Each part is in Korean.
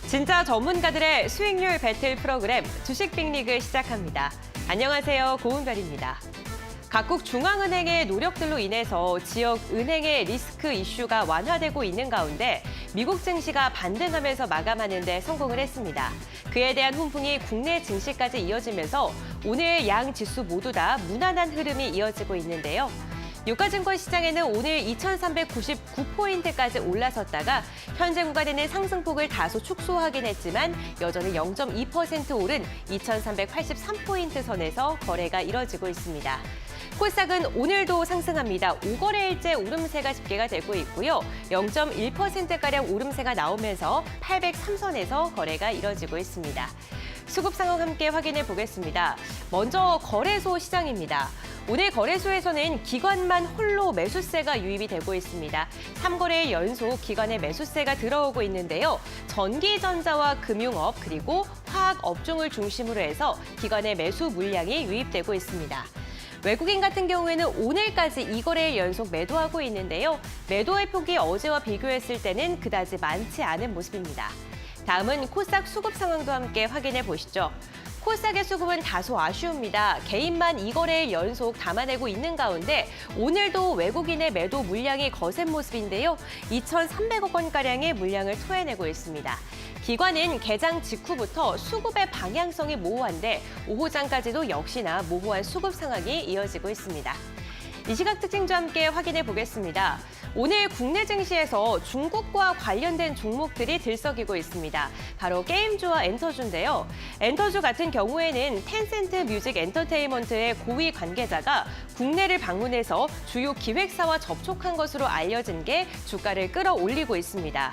진짜 전문가들의 수익률 배틀 프로그램 주식 빅리그 시작합니다. 안녕하세요. 고은별입니다. 각국 중앙은행의 노력들로 인해서 지역 은행의 리스크 이슈가 완화되고 있는 가운데 미국 증시가 반등하면서 마감하는 데 성공을 했습니다. 그에 대한 훈풍이 국내 증시까지 이어지면서 오늘 양 지수 모두 다 무난한 흐름이 이어지고 있는데요. 유가증권 시장에는 오늘 2,399포인트까지 올라섰다가 현재 구간에는 상승폭을 다소 축소하긴 했지만 여전히 0.2% 오른 2,383포인트 선에서 거래가 이뤄지고 있습니다. 코스닥은 오늘도 상승합니다. 5거래일째 오름세가 집계가 되고 있고요. 0.1%가량 오름세가 나오면서 803선에서 거래가 이뤄지고 있습니다. 수급 상황 함께 확인해 보겠습니다. 먼저 거래소 시장입니다. 오늘 거래소에서는 기관만 홀로 매수세가 유입이 되고 있습니다. 3거래일 연속 기관의 매수세가 들어오고 있는데요. 전기전자와 금융업 그리고 화학 업종을 중심으로 해서 기관의 매수 물량이 유입되고 있습니다. 외국인 같은 경우에는 오늘까지 2거래일 연속 매도하고 있는데요. 매도의 폭이 어제와 비교했을 때는 그다지 많지 않은 모습입니다. 다음은 코스닥 수급 상황도 함께 확인해 보시죠. 코스닥의 수급은 다소 아쉬웁니다. 개인만 2거래일 연속 담아내고 있는 가운데 오늘도 외국인의 매도 물량이 거센 모습인데요. 2,300억 원가량의 물량을 토해내고 있습니다. 기관은 개장 직후부터 수급의 방향성이 모호한데 오후장까지도 역시나 모호한 수급 상황이 이어지고 있습니다. 이 시각 특징도 함께 확인해 보겠습니다. 오늘 국내 증시에서 중국과 관련된 종목들이 들썩이고 있습니다. 바로 게임주와 엔터주인데요. 엔터주 같은 경우에는 텐센트 뮤직 엔터테인먼트의 고위 관계자가 국내를 방문해서 주요 기획사와 접촉한 것으로 알려진 게 주가를 끌어올리고 있습니다.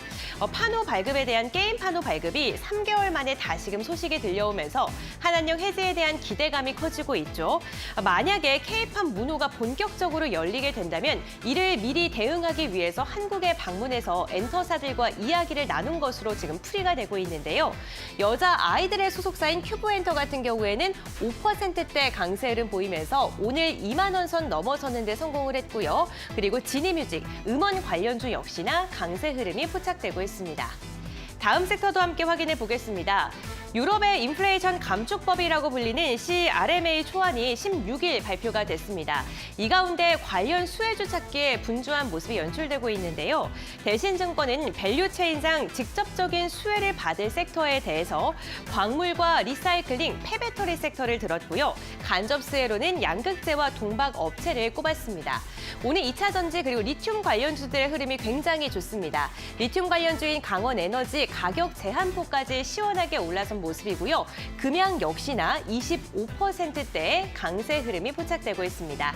판호 발급에 대한 게임 판호 발급이 3개월 만에 다시금 소식이 들려오면서 한한령 해제에 대한 기대감이 커지고 있죠. 만약에 K-팝 문호가 본격적으로 열리게 된다면 이를 미리 대응하기 위해서 한국에 방문해서 엔터사들과 이야기를 나눈 것으로 지금 풀이가 되고 있는데요. 여자 아이들의 소속사인 큐브엔터 같은 경우에는 5%대 강세 흐름 보이면서 오늘 2만 원 선 넘어서는 데 성공을 했고요. 그리고 지니뮤직, 음원 관련주 역시나 강세 흐름이 포착되고 있습니다. 다음 섹터도 함께 확인해 보겠습니다. 유럽의 인플레이션 감축법이라고 불리는 CRMA 초안이 16일 발표가 됐습니다. 이 가운데 관련 수혜주 찾기에 분주한 모습이 연출되고 있는데요. 대신증권은 밸류체인상 직접적인 수혜를 받을 섹터에 대해서 광물과 리사이클링, 폐배터리 섹터를 들었고요. 간접 수혜로는 양극재와 동박 업체를 꼽았습니다. 오늘 2차 전지 그리고 리튬 관련주들의 흐름이 굉장히 좋습니다. 리튬 관련주인 강원에너지 가격 제한폭까지 시원하게 올라선 모습이고요. 금양 역시나 25%대의 강세 흐름이 포착되고 있습니다.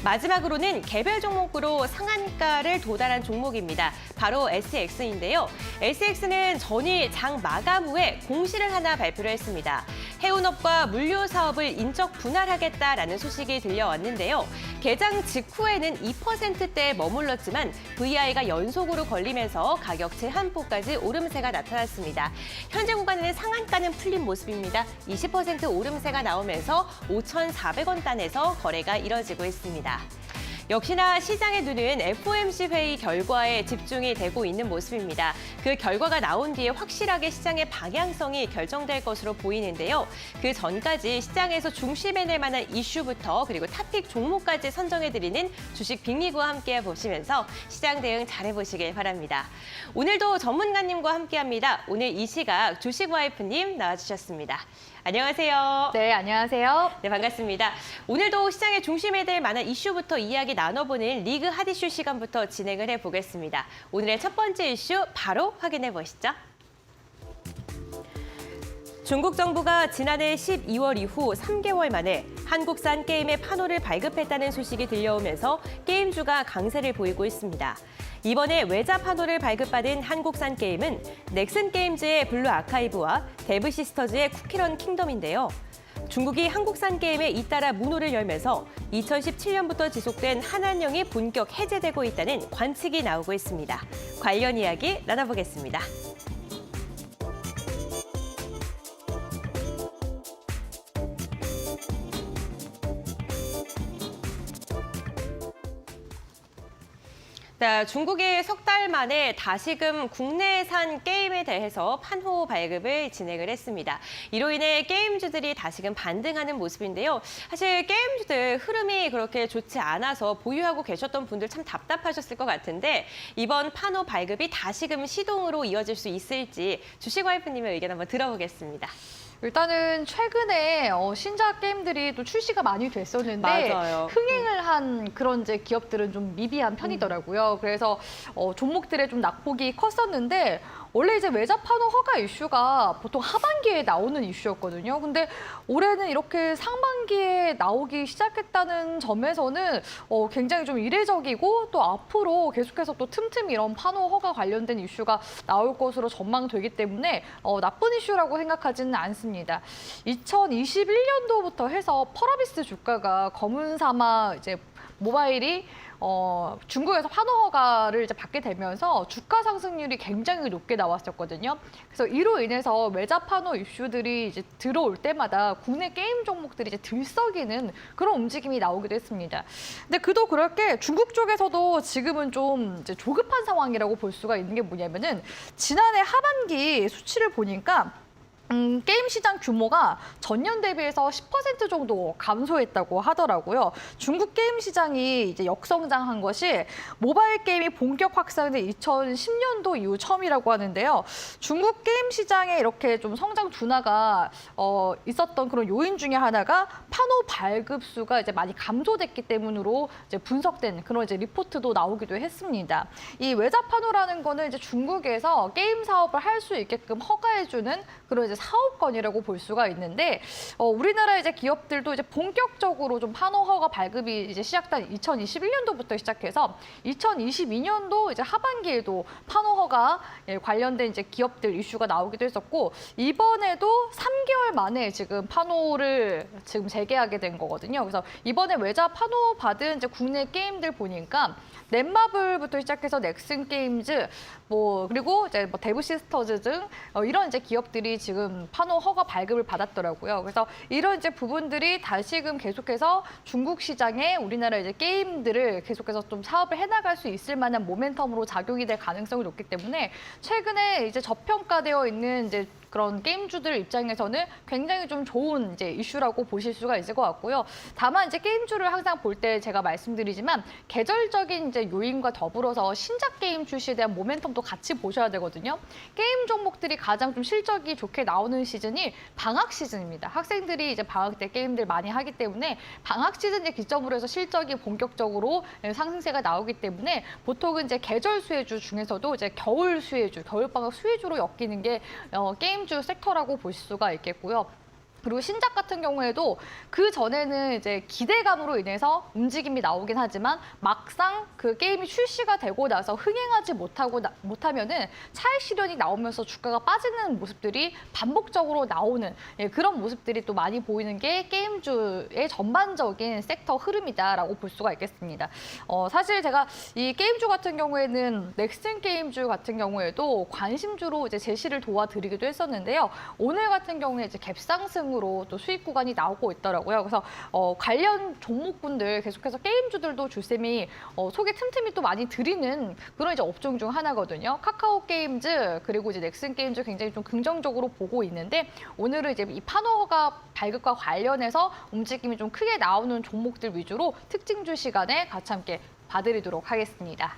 마지막으로는 개별 종목으로 상한가를 도달한 종목입니다. 바로 SX인데요. SX는 전일 장 마감 후에 공시를 하나 발표를 했습니다. 해운업과 물류 사업을 인적 분할하겠다라는 소식이 들려왔는데요. 개장 직후에는 2%대에 머물렀지만 VI가 연속으로 걸리면서 가격 제한폭까지 오름세가 나타났습니다. 현재 구간에는 상한가는 풀린 모습입니다. 20% 오름세가 나오면서 5,400원 단에서 거래가 이뤄지고 있습니다. 역시나 시장의 눈은 FOMC 회의 결과에 집중이 되고 있는 모습입니다. 그 결과가 나온 뒤에 확실하게 시장의 방향성이 결정될 것으로 보이는데요. 그 전까지 시장에서 중심에 낼 만한 이슈부터 그리고 탑픽 종목까지 선정해드리는 주식 빅리그와 함께 보시면서 시장 대응 잘해보시길 바랍니다. 오늘도 전문가님과 함께합니다. 오늘 이 시각 주식 와이프님 나와주셨습니다. 안녕하세요. 네, 안녕하세요. 네, 반갑습니다. 오늘도 시장의 중심에 될 만한 이슈부터 이야기 나눠보는 리그 핫이슈 시간부터 진행을 해보겠습니다. 오늘의 첫 번째 이슈 바로 확인해 보시죠. 중국 정부가 지난해 12월 이후 3개월 만에 한국산 게임의 판호를 발급했다는 소식이 들려오면서 게임주가 강세를 보이고 있습니다. 이번에 외자 판호를 발급받은 한국산 게임은 넥슨 게임즈의 블루 아카이브와 데브 시스터즈의 쿠키런 킹덤인데요. 중국이 한국산 게임에 잇따라 문호를 열면서 2017년부터 지속된 한한령이 본격 해제되고 있다는 관측이 나오고 있습니다. 관련 이야기 나눠보겠습니다. 네, 중국이 석 달 만에 다시금 국내산 게임에 대해서 판호 발급을 진행을 했습니다. 이로 인해 게임주들이 다시금 반등하는 모습인데요. 사실 게임주들 흐름이 그렇게 좋지 않아서 보유하고 계셨던 분들 참 답답하셨을 것 같은데 이번 판호 발급이 다시금 시동으로 이어질 수 있을지 주식와이프님의 의견 한번 들어보겠습니다. 일단은 최근에 신작 게임들이 또 출시가 많이 됐었는데 맞아요. 흥행을 한 그런 이제 기업들은 좀 미비한 편이더라고요. 그래서 종목들의 좀 낙폭이 컸었는데 원래 이제 외자 판호 허가 이슈가 보통 하반기에 나오는 이슈였거든요. 근데 올해는 이렇게 상반기에 나오기 시작했다는 점에서는 굉장히 좀 이례적이고 또 앞으로 계속해서 또 틈틈이 이런 판호 허가 관련된 이슈가 나올 것으로 전망되기 때문에 나쁜 이슈라고 생각하지는 않습니다. 2021년도부터 해서 펄어비스 주가가 검은 사막 이제 모바일이 중국에서 판호 허가를 이제 받게 되면서 주가 상승률이 굉장히 높게 나왔었거든요. 그래서 이로 인해서 외자 판호 이슈들이 이제 들어올 때마다 국내 게임 종목들이 이제 들썩이는 그런 움직임이 나오기도 했습니다. 근데 그도 그렇게 중국 쪽에서도 지금은 좀 이제 조급한 상황이라고 볼 수가 있는 게 뭐냐면은 지난해 하반기 수치를 보니까 게임 시장 규모가 전년 대비해서 10% 정도 감소했다고 하더라고요. 중국 게임 시장이 이제 역성장한 것이 모바일 게임이 본격 확산된 2010년도 이후 처음이라고 하는데요. 중국 게임 시장에 이렇게 좀 성장 둔화가 있었던 그런 요인 중에 하나가 판호 발급 수가 이제 많이 감소됐기 때문으로 이제 분석된 그런 이제 리포트도 나오기도 했습니다. 이 외자 판호라는 거는 이제 중국에서 게임 사업을 할 수 있게끔 허가해주는 그런 이제 사업권이라고 볼 수가 있는데 우리나라 이제 기업들도 이제 본격적으로 좀 판호 허가 발급이 이제 시작된 2021년도부터 시작해서 2022년도 이제 하반기에도 판호 허가 관련된 이제 기업들 이슈가 나오기도 했었고 이번에도 3개월 만에 지금 판호를 지금 재개하게 된 거거든요. 그래서 이번에 외자 판호 받은 이제 국내 게임들 보니까 넷마블부터 시작해서 넥슨 게임즈 그리고 이제 데브 시스터즈 등 이런 이제 기업들이 지금 판호 허가 발급을 받았더라고요. 그래서 이런 이제 부분들이 다시금 계속해서 중국 시장에 우리나라 이제 게임들을 계속해서 좀 사업을 해나갈 수 있을 만한 모멘텀으로 작용이 될 가능성이 높기 때문에 최근에 이제 저평가되어 있는 이제 그런 게임주들 입장에서는 굉장히 좀 좋은 이제 이슈라고 보실 수가 있을 것 같고요. 다만 이제 게임주를 항상 볼 때 제가 말씀드리지만 계절적인 이제 요인과 더불어서 신작 게임 출시에 대한 모멘텀도 같이 보셔야 되거든요. 게임 종목들이 가장 좀 실적이 좋게 나오는 시즌이 방학 시즌입니다. 학생들이 이제 방학 때 게임들 많이 하기 때문에 방학 시즌에 기점으로 해서 실적이 본격적으로 상승세가 나오기 때문에 보통은 이제 계절 수혜주 중에서도 이제 겨울 수혜주, 겨울방학 수혜주로 엮이는 게 게임주 섹터라고 볼 수가 있겠고요. 그리고 신작 같은 경우에도 그 전에는 이제 기대감으로 인해서 움직임이 나오긴 하지만 막상 그 게임이 출시가 되고 나서 흥행하지 못하면은 차익 실현이 나오면서 주가가 빠지는 모습들이 반복적으로 나오는 그런 모습들이 또 많이 보이는 게 게임주의 전반적인 섹터 흐름이다라고 볼 수가 있겠습니다. 사실 제가 이 게임주 같은 경우에는 넥슨 게임주 같은 경우에도 관심주로 이제 제시를 도와드리기도 했었는데요. 오늘 같은 경우에 이제 갭상승 으로 또 수익 구간이 나오고 있더라고요. 그래서 관련 종목분들 계속해서 게임주들도 주쌤이 속에 틈틈이 또 많이 드리는 그런 이제 업종 중 하나거든요. 카카오 게임즈 그리고 이제 넥슨 게임즈 굉장히 좀 긍정적으로 보고 있는데 오늘은 이제 이 판호가 발급과 관련해서 움직임이 좀 크게 나오는 종목들 위주로 특징주 시간에 같이 함께 봐드리도록 하겠습니다.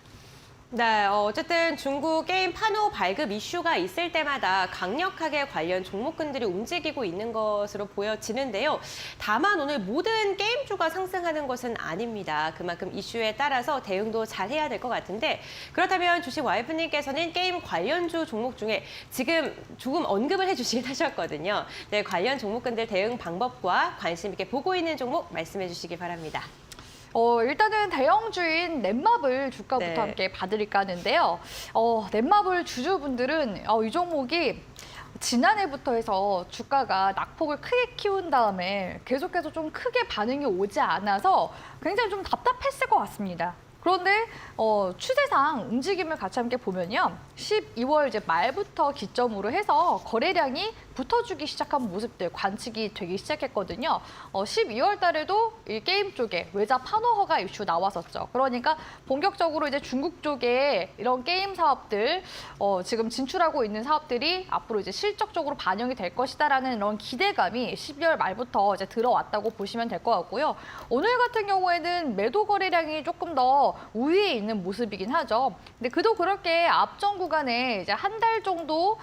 네, 어쨌든 중국 게임 판호 발급 이슈가 있을 때마다 강력하게 관련 종목군들이 움직이고 있는 것으로 보여지는데요. 다만 오늘 모든 게임주가 상승하는 것은 아닙니다. 그만큼 이슈에 따라서 대응도 잘 해야 될 것 같은데 그렇다면 주식 와이프님께서는 게임 관련주 종목 중에 지금 조금 언급을 해주시긴 하셨거든요. 네, 관련 종목군들 대응 방법과 관심 있게 보고 있는 종목 말씀해 주시기 바랍니다. 일단은 대형주인 넷마블 주가부터 네. 함께 봐드릴까 하는데요. 넷마블 주주분들은 이 종목이 지난해부터 해서 주가가 낙폭을 크게 키운 다음에 계속해서 좀 크게 반응이 오지 않아서 굉장히 좀 답답했을 것 같습니다. 그런데 추세상 움직임을 같이 함께 보면요. 12월 이제 말부터 기점으로 해서 거래량이 붙어주기 시작한 모습들 관측이 되기 시작했거든요. 12월 달에도 이 게임 쪽에 외자 판호허가 이슈 나왔었죠. 그러니까 본격적으로 이제 중국 쪽에 이런 게임 사업들 지금 진출하고 있는 사업들이 앞으로 이제 실적적으로 반영이 될 것이다라는 이런 기대감이 12월 말부터 이제 들어왔다고 보시면 될 것 같고요. 오늘 같은 경우에는 매도 거래량이 조금 더 우위에 있는 모습이긴 하죠. 근데 그도 그렇게 앞전 구간에 이제 한 달 정도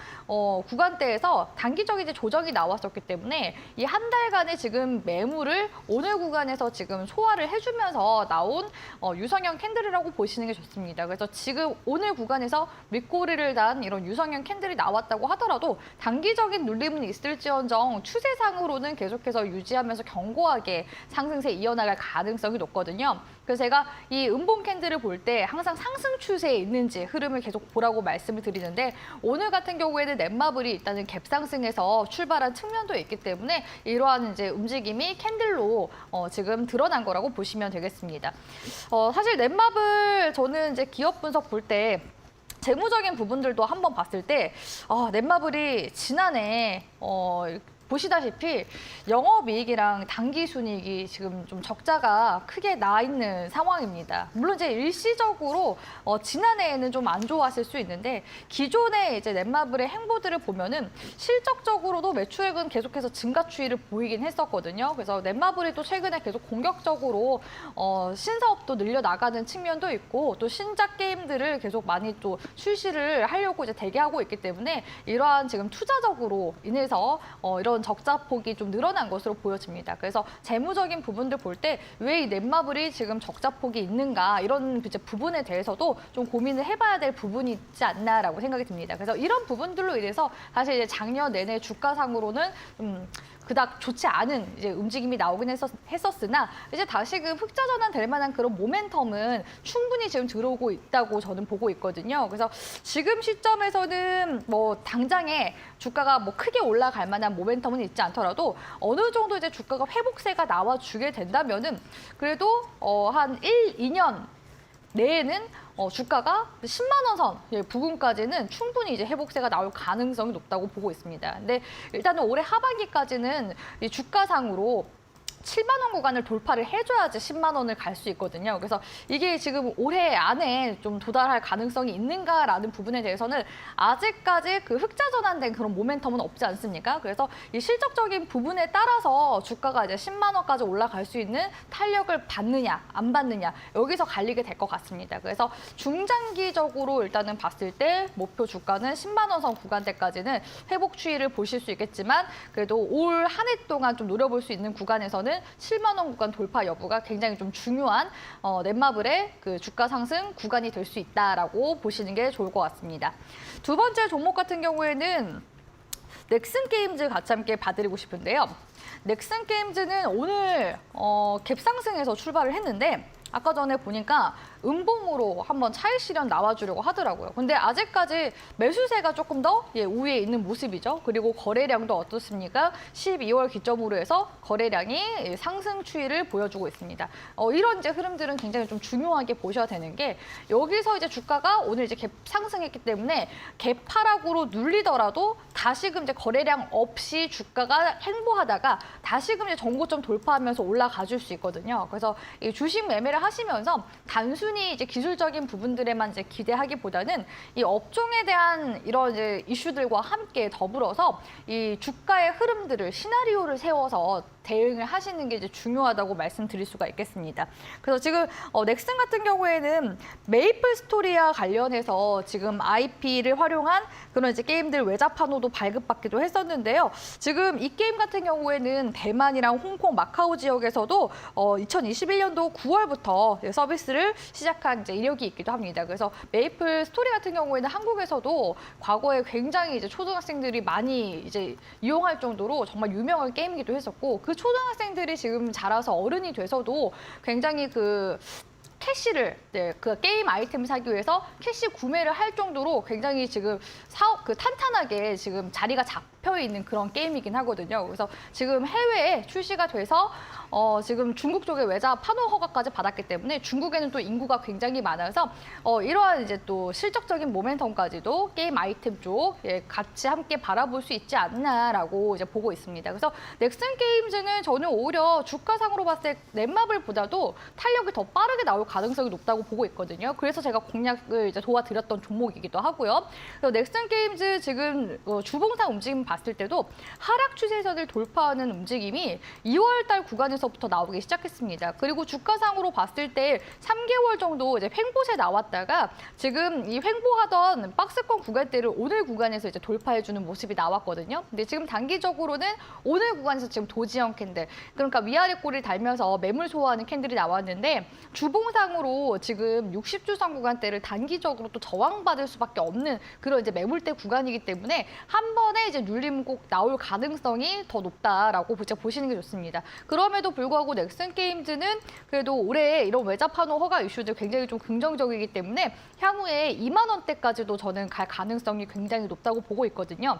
구간대에서 단기적인 이제 조정이 나왔었기 때문에 이 한 달간의 지금 매물을 오늘 구간에서 지금 소화를 해주면서 나온 유성형 캔들이라고 보시는 게 좋습니다. 그래서 지금 오늘 구간에서 윗꼬리를 단 이런 유성형 캔들이 나왔다고 하더라도 단기적인 눌림은 있을지언정 추세상으로는 계속해서 유지하면서 견고하게 상승세 이어나갈 가능성이 높거든요. 그래서 제가 이 음봉 캔들을 볼 때 항상 상승 추세에 있는지 흐름을 계속 보라고 말씀을 드리는데 오늘 같은 경우에는 넷마블이 일단은 갭상승에서 출발한 측면도 있기 때문에 이러한 이제 움직임이 캔들로 지금 드러난 거라고 보시면 되겠습니다. 사실 넷마블 저는 이제 기업 분석 볼 때 재무적인 부분들도 한번 봤을 때 넷마블이 지난해 보시다시피 영업이익이랑 당기순이익이 지금 좀 적자가 크게 나 있는 상황입니다. 물론 이제 일시적으로 지난해에는 좀 안 좋았을 수 있는데 기존의 이제 넷마블의 행보들을 보면은 실적적으로도 매출액은 계속해서 증가 추이를 보이긴 했었거든요. 그래서 넷마블이 또 최근에 계속 공격적으로 신사업도 늘려 나가는 측면도 있고 또 신작 게임들을 계속 많이 또 출시를 하려고 이제 대기하고 있기 때문에 이러한 지금 투자적으로 인해서 이런 적자폭이 좀 늘어난 것으로 보여집니다. 그래서 재무적인 부분들 볼 때 왜 이 넷마블이 지금 적자폭이 있는가 이런 이제 부분에 대해서도 좀 고민을 해봐야 될 부분이 있지 않나라고 생각이 듭니다. 그래서 이런 부분들로 인해서 사실 이제 작년 내내 주가상으로는 그닥 좋지 않은 이제 움직임이 나오긴 했었으나 이제 다시금 흑자 전환될 만한 그런 모멘텀은 충분히 지금 들어오고 있다고 저는 보고 있거든요. 그래서 지금 시점에서는 뭐 당장에 주가가 뭐 크게 올라갈 만한 모멘텀은 있지 않더라도 어느 정도 이제 주가가 회복세가 나와주게 된다면은 그래도 한 1, 2년 내에는 주가가 10만 원 선 부근까지는 충분히 이제 회복세가 나올 가능성이 높다고 보고 있습니다. 근데 일단은 올해 하반기까지는 이 주가상으로 7만 원 구간을 돌파를 해줘야지 10만 원을 갈 수 있거든요. 그래서 이게 지금 올해 안에 좀 도달할 가능성이 있는가라는 부분에 대해서는 아직까지 그 흑자 전환된 그런 모멘텀은 없지 않습니까? 그래서 이 실적적인 부분에 따라서 주가가 이제 10만 원까지 올라갈 수 있는 탄력을 받느냐 안 받느냐 여기서 갈리게 될 것 같습니다. 그래서 중장기적으로 일단은 봤을 때 목표 주가는 10만 원 선 구간대까지는 회복 추이를 보실 수 있겠지만 그래도 올 한 해 동안 좀 노려볼 수 있는 구간에서는 7만 원 구간 돌파 여부가 굉장히 좀 중요한 넷마블의 그 주가 상승 구간이 될 수 있다라고 보시는 게 좋을 것 같습니다. 두 번째 종목 같은 경우에는 넥슨 게임즈 같이 함께 봐드리고 싶은데요. 넥슨 게임즈는 오늘 갭상승에서 출발을 했는데 아까 전에 보니까 음봉으로 한번 차익 실현 나와주려고 하더라고요. 근데 아직까지 매수세가 조금 더 우위에 있는 모습이죠. 그리고 거래량도 어떻습니까? 12월 기점으로 해서 거래량이 상승 추이를 보여주고 있습니다. 이런 이제 흐름들은 굉장히 좀 중요하게 보셔야 되는 게 여기서 이제 주가가 오늘 이제 갭 상승했기 때문에 갭 하락으로 눌리더라도 다시금 이제 거래량 없이 주가가 행보하다가 다시금 이제 전고점 돌파하면서 올라가 줄 수 있거든요. 그래서 이 주식 매매를 하시면서 단순히 이제 기술적인 부분들에만 이제 기대하기보다는 이 업종에 대한 이런 이제 이슈들과 함께 더불어서 이 주가의 흐름들을 시나리오를 세워서 대응을 하시는 게 이제 중요하다고 말씀드릴 수가 있겠습니다. 그래서 지금 넥슨 같은 경우에는 메이플 스토리와 관련해서 지금 IP를 활용한 그런 이제 게임들 외자판호도 발급받기도 했었는데요. 지금 이 게임 같은 경우에는 대만이랑 홍콩, 마카오 지역에서도 2021년도 9월부터 서비스를 시작한 이제 이력이 있기도 합니다. 그래서 메이플 스토리 같은 경우에는 한국에서도 과거에 굉장히 이제 초등학생들이 많이 이제 이용할 정도로 정말 유명한 게임이기도 했었고 그 초등학생들이 지금 자라서 어른이 돼서도 굉장히 그 캐시를 그 게임 아이템 사기 위해서 캐시 구매를 할 정도로 굉장히 지금 탄탄하게 지금 자리가 잡혀 있는 그런 게임이긴 하거든요. 그래서 지금 해외에 출시가 돼서 지금 중국 쪽에 외자 판호 허가까지 받았기 때문에 중국에는 또 인구가 굉장히 많아서 이러한 이제 또 실적적인 모멘텀까지도 게임 아이템 쪽 같이 함께 바라볼 수 있지 않나라고 이제 보고 있습니다. 그래서 넥슨 게임즈는 저는 오히려 주가상으로 봤을 때 넷마블보다도 탄력이 더 빠르게 나올 가능성이 높다고 보고 있거든요. 그래서 제가 공략을 이제 도와드렸던 종목이기도 하고요. 그래서 넥슨 게임즈 지금 주봉상 움직임 봤을 때도 하락 추세선을 돌파하는 움직임이 2월달 구간에서부터 나오기 시작했습니다. 그리고 주가상으로 봤을 때 3개월 정도 이제 횡보세 나왔다가 지금 이 횡보하던 박스권 구간대를 오늘 구간에서 이제 돌파해주는 모습이 나왔거든요. 근데 지금 단기적으로는 오늘 구간에서 지금 도지형 캔들, 그러니까 위아래 꼬리를 달면서 매물 소화하는 캔들이 나왔는데 주봉상으로 지금 60주선 구간대를 단기적으로 또 저항받을 수밖에 없는 그런 이제 매물대 구간이기 때문에 한 번에 이제 눌림 꼭 나올 가능성이 더 높다라고 보시는 게 좋습니다. 그럼에도 불구하고 넥슨 게임즈는 그래도 올해 이런 외자 판호 허가 이슈들 굉장히 좀 긍정적이기 때문에 향후에 2만 원대까지도 저는 갈 가능성이 굉장히 높다고 보고 있거든요.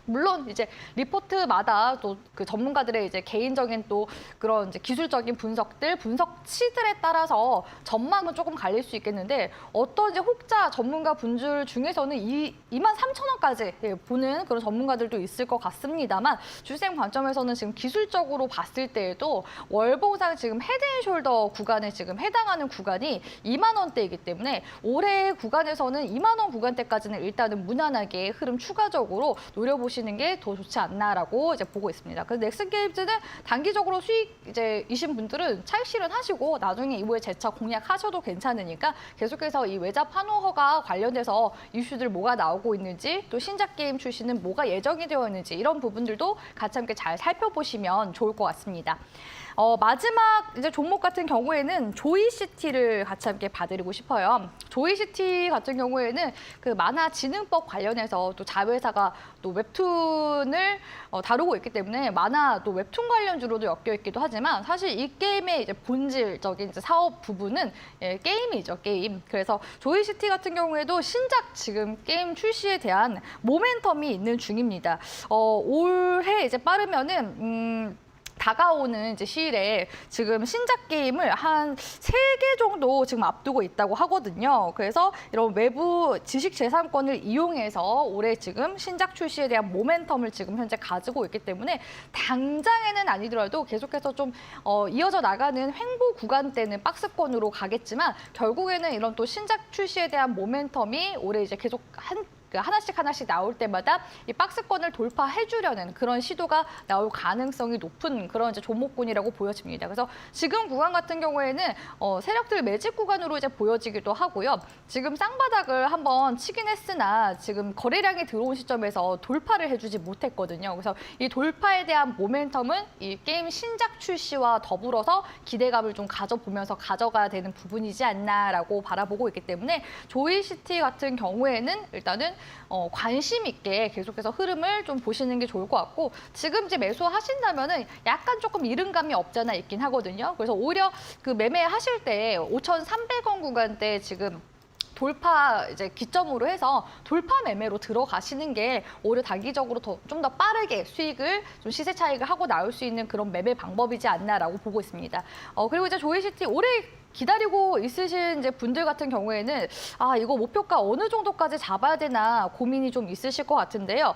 물론 이제 리포트마다 또 그 전문가들의 이제 개인적인 또 그런 이제 기술적인 분석치들에 따라서 전망은 조금 갈릴 수 있겠는데 어떤 이제 혹자 전문가 분들 중에서는 23,000원까지 보는 그런 전문가들도 있을 것 같습니다만 주생 관점에서는 지금 기술적으로 봤을 때에도 월봉상 지금 헤드앤숄더 구간에 지금 해당하는 구간이 2만 원대이기 때문에 올해 구간에서는 2만 원 구간대까지는 일단은 무난하게 흐름 추가적으로 노려보시는 게 더 좋지 않나라고 이제 보고 있습니다. 그래서 넥슨 게임즈는 단기적으로 수익이신 분들은 차익 실현하시고 나중에 이후에 재차 공략하셔도 괜찮으니까 계속해서 이 외자 판호허가 관련돼서 이슈들 뭐가 나오고 있는지 또 신작 게임 출시는 뭐가 예정이 되어 있는지 이런 부분들도 같이 함께 잘 살펴보시면 좋을 것 같습니다. 마지막 이제 종목 같은 경우에는 조이시티를 같이 함께 봐드리고 싶어요. 조이시티 같은 경우에는 그 만화지능법 관련해서 또 자회사가 또 웹툰을 다루고 있기 때문에 만화 또 웹툰 관련주로도 엮여 있기도 하지만 사실 이 게임의 이제 본질적인 이제 사업 부분은 게임이죠, 게임. 그래서 조이시티 같은 경우에도 신작 지금 게임 출시에 대한 모멘텀이 있는 중입니다. 올해 이제 빠르면은 다가오는 이제 시일에 지금 신작 게임을 한 3개 정도 지금 앞두고 있다고 하거든요. 그래서 이런 외부 지식 재산권을 이용해서 올해 지금 신작 출시에 대한 모멘텀을 지금 현재 가지고 있기 때문에 당장에는 아니더라도 계속해서 좀 이어져 나가는 횡보 구간대는 박스권으로 가겠지만 결국에는 이런 또 신작 출시에 대한 모멘텀이 올해 이제 계속 하나씩 나올 때마다 이 박스권을 돌파해주려는 그런 시도가 나올 가능성이 높은 그런 이제 종목군이라고 보여집니다. 그래서 지금 구간 같은 경우에는 세력들 매집 구간으로 이제 보여지기도 하고요. 지금 쌍바닥을 한번 치긴 했으나 지금 거래량이 들어온 시점에서 돌파를 해주지 못했거든요. 그래서 이 돌파에 대한 모멘텀은 이 게임 신작 출시와 더불어서 기대감을 좀 가져보면서 가져가야 되는 부분이지 않나라고 바라보고 있기 때문에 조이시티 같은 경우에는 일단은 관심 있게 계속해서 흐름을 좀 보시는 게 좋을 것 같고 지금 이제 매수하신다면은 약간 조금 이른감이 없잖아 있긴 하거든요. 그래서 오히려 그 매매하실 때 5,300원 구간대 지금 돌파 이제 기점으로 해서 돌파 매매로 들어가시는 게 오히려 단기적으로 좀 더 빠르게 수익을 좀 시세 차익을 하고 나올 수 있는 그런 매매 방법이지 않나라고 보고 있습니다. 그리고 이제 조이시티 올해 기다리고 있으신 이제 분들 같은 경우에는 이거 목표가 어느 정도까지 잡아야 되나 고민이 좀 있으실 것 같은데요.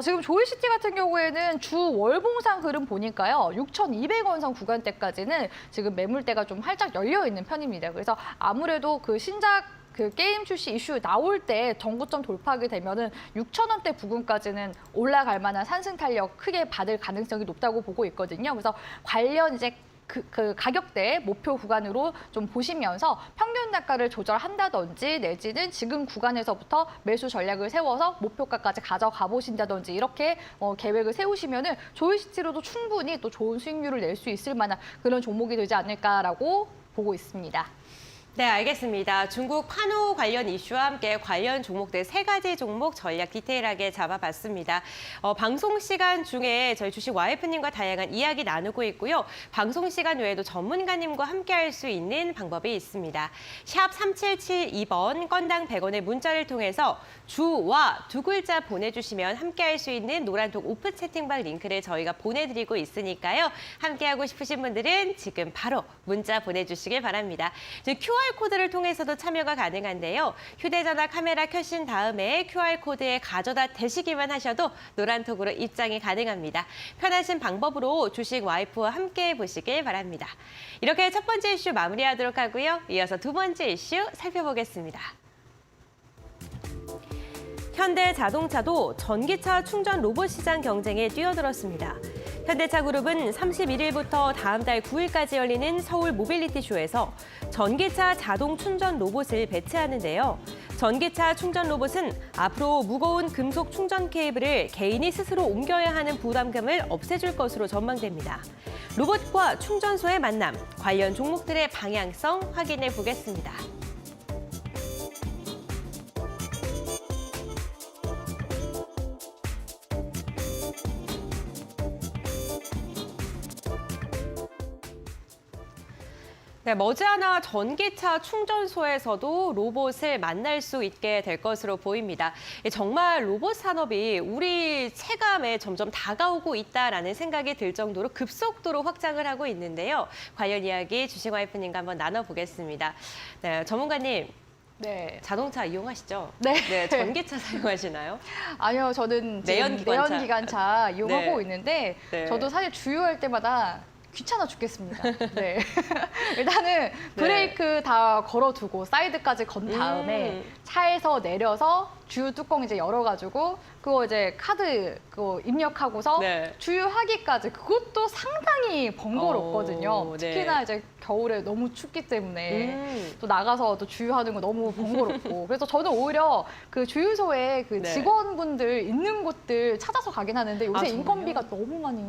지금 조이시티 같은 경우에는 주 월봉상 흐름 보니까요. 6,200원 선 구간대까지는 지금 매물대가 좀 활짝 열려 있는 편입니다. 그래서 아무래도 그 신작 그 게임 출시 이슈 나올 때 정고점 돌파하게 되면은 6,000원대 부근까지는 올라갈 만한 상승 탄력 크게 받을 가능성이 높다고 보고 있거든요. 그래서 관련 이제 그 가격대 목표 구간으로 좀 보시면서 평균 단가를 조절한다든지 내지는 지금 구간에서부터 매수 전략을 세워서 목표가까지 가져가 보신다든지 이렇게 계획을 세우시면은 조이시티로도 충분히 또 좋은 수익률을 낼 수 있을 만한 그런 종목이 되지 않을까라고 보고 있습니다. 네, 알겠습니다. 중국 판호 관련 이슈와 함께 관련 종목들 3가지 종목 전략 디테일하게 잡아봤습니다. 방송 시간 중에 저희 주식 와이프님과 다양한 이야기 나누고 있고요. 방송 시간 외에도 전문가님과 함께할 수 있는 방법이 있습니다. 샵 3772번 건당 100원의 문자를 통해서 주와 2글자 보내주시면 함께할 수 있는 노란톡 오픈 채팅방 링크를 저희가 보내드리고 있으니까요. 함께하고 싶으신 분들은 지금 바로 문자 보내주시길 바랍니다. QR코드를 통해서도 참여가 가능한데요. 휴대전화 카메라 켜신 다음에 QR코드에 가져다 대시기만 하셔도 노란톡으로 입장이 가능합니다. 편하신 방법으로 주식 와이프와 함께 보시길 바랍니다. 이렇게 첫 번째 이슈 마무리하도록 하고요. 이어서 두 번째 이슈 살펴보겠습니다. 현대자동차도 전기차 충전 로봇 시장 경쟁에 뛰어들었습니다. 현대차그룹은 31일부터 다음 달 9일까지 열리는 서울 모빌리티 쇼에서 전기차 자동 충전 로봇을 배치하는데요. 전기차 충전 로봇은 앞으로 무거운 금속 충전 케이블을 개인이 스스로 옮겨야 하는 부담감을 없애줄 것으로 전망됩니다. 로봇과 충전소의 만남, 관련 종목들의 방향성 확인해 보겠습니다. 네, 머지않아 전기차 충전소에서도 로봇을 만날 수 있게 될 것으로 보입니다. 정말 로봇 산업이 우리 체감에 점점 다가오고 있다라는 생각이 들 정도로 급속도로 확장을 하고 있는데요. 관련 이야기 주식 와이프님과 한번 나눠보겠습니다. 네, 전문가님. 네. 자동차 이용하시죠? 네. 네, 전기차 사용하시나요? 아니요, 저는 내연기관차 이용하고 있는데 저도 사실 주유할 때마다 귀찮아 죽겠습니다. 네. 일단은 브레이크 다 걸어두고 사이드까지 건 다음에 차에서 내려서 주유 뚜껑 이제 열어가지고 그거 이제 카드 그거 입력하고서 주유하기까지 그것도 상당히 번거롭거든요. 특히나 이제 겨울에 너무 춥기 때문에 또 나가서 또 주유하는 거 너무 번거롭고 그래서 저는 오히려 그 주유소에 그 직원분들 있는 곳들 찾아서 가긴 하는데 요새 인건비가 너무 많이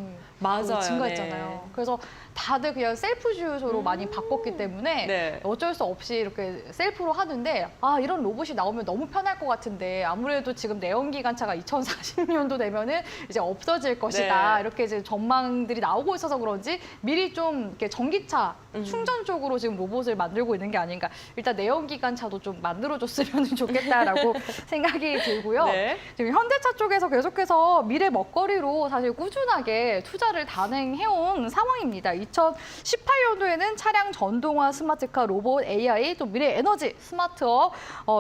증가했잖아요. 그래서 다들 그냥 셀프 주유소로 많이 바꿨기 때문에 어쩔 수 없이 이렇게 셀프로 하는데 이런 로봇이 나오면 너무 편할 것 같은데 아무래도 지금 내연기관차가 2040년도 되면은 이제 없어질 것이다 이렇게 이제 전망들이 나오고 있어서 그런지 미리 좀 이렇게 전기차 충전 쪽으로 지금 로봇을 만들고 있는 게 아닌가. 일단 내연기관차도 좀 만들어줬으면 좋겠다라고 생각이 들고요. 지금 현대차 쪽에서 계속해서 미래 먹거리로 사실 꾸준하게 투자를 단행해온 상황입니다. 2018년도에는 차량 전동화 스마트카 로봇 AI 또 미래 에너지 스마트업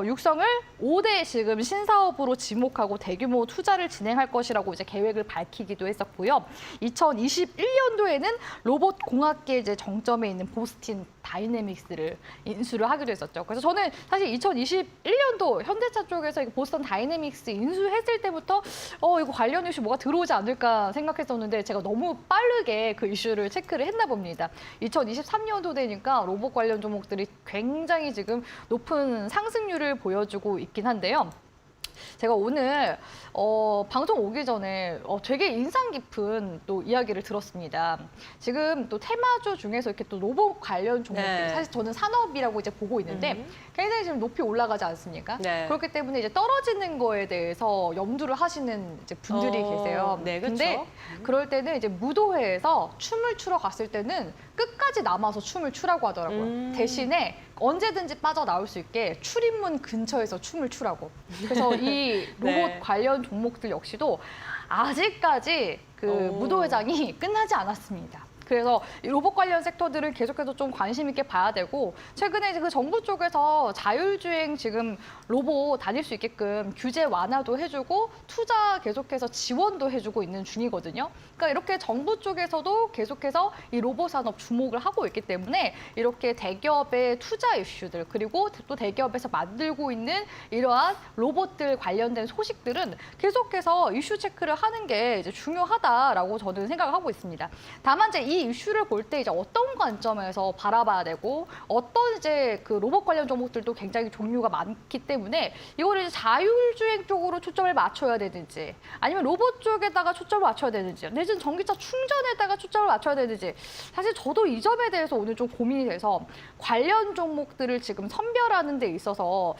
육성을 5대 지금 신사업으로 지목하고 대규모 투자를 진행할 것이라고 이제 계획을 밝히기도 했었고요. 2021년도에는 로봇 공학계 이제 정점에 있는 보스틴 다이내믹스를 인수를 하기도 했었죠. 그래서 저는 사실 2021년도 현대차 쪽에서 보스턴 다이내믹스 인수했을 때부터 이거 관련 이슈 뭐가 들어오지 않을까 생각했었는데 제가 너무 빠르게 그 이슈를 체크를 했나 봅니다. 2023년도 되니까 로봇 관련 종목들이 굉장히 지금 높은 상승률을 보여주고 있긴 한데요. 제가 오늘 방송 오기 전에 되게 인상 깊은 또 이야기를 들었습니다. 지금 또 테마주 중에서 이렇게 또 로봇 관련 종목들이 사실 저는 산업이라고 이제 보고 있는데 굉장히 지금 높이 올라가지 않습니까? 그렇기 때문에 이제 떨어지는 거에 대해서 염두를 하시는 이제 분들이 계세요. 근데 그럴 때는 이제 무도회에서 춤을 추러 갔을 때는 끝까지 남아서 춤을 추라고 하더라고요. 대신에 언제든지 빠져나올 수 있게 출입문 근처에서 춤을 추라고. 그래서 이 로봇 관련 종목들 역시도 아직까지 그 무도회장이 끝나지 않았습니다. 그래서 이 로봇 관련 섹터들을 계속해서 좀 관심 있게 봐야 되고 최근에 이제 그 정부 쪽에서 자율주행 지금 로봇 다닐 수 있게끔 규제 완화도 해주고 투자 계속해서 지원도 해주고 있는 중이거든요. 그러니까 이렇게 정부 쪽에서도 계속해서 이 로봇 산업 주목을 하고 있기 때문에 이렇게 대기업의 투자 이슈들 그리고 또 대기업에서 만들고 있는 이러한 로봇들 관련된 소식들은 계속해서 이슈 체크를 하는 게 이제 중요하다라고 저는 생각을 하고 있습니다. 다만 이제 이 이 이슈를 볼 때 이제 어떤 관점에서 바라봐야 되고 어떤 이제 그 로봇 관련 종목들도 굉장히 종류가 많기 때문에 이거를 이제 자율주행 쪽으로 초점을 맞춰야 되는지 아니면 로봇 쪽에다가 초점을 맞춰야 되는지 내지는 전기차 충전에다가 초점을 맞춰야 되는지 사실 저도 이 점에 대해서 오늘 좀 고민이 돼서 관련 종목들을 지금 선별하는 데 있어서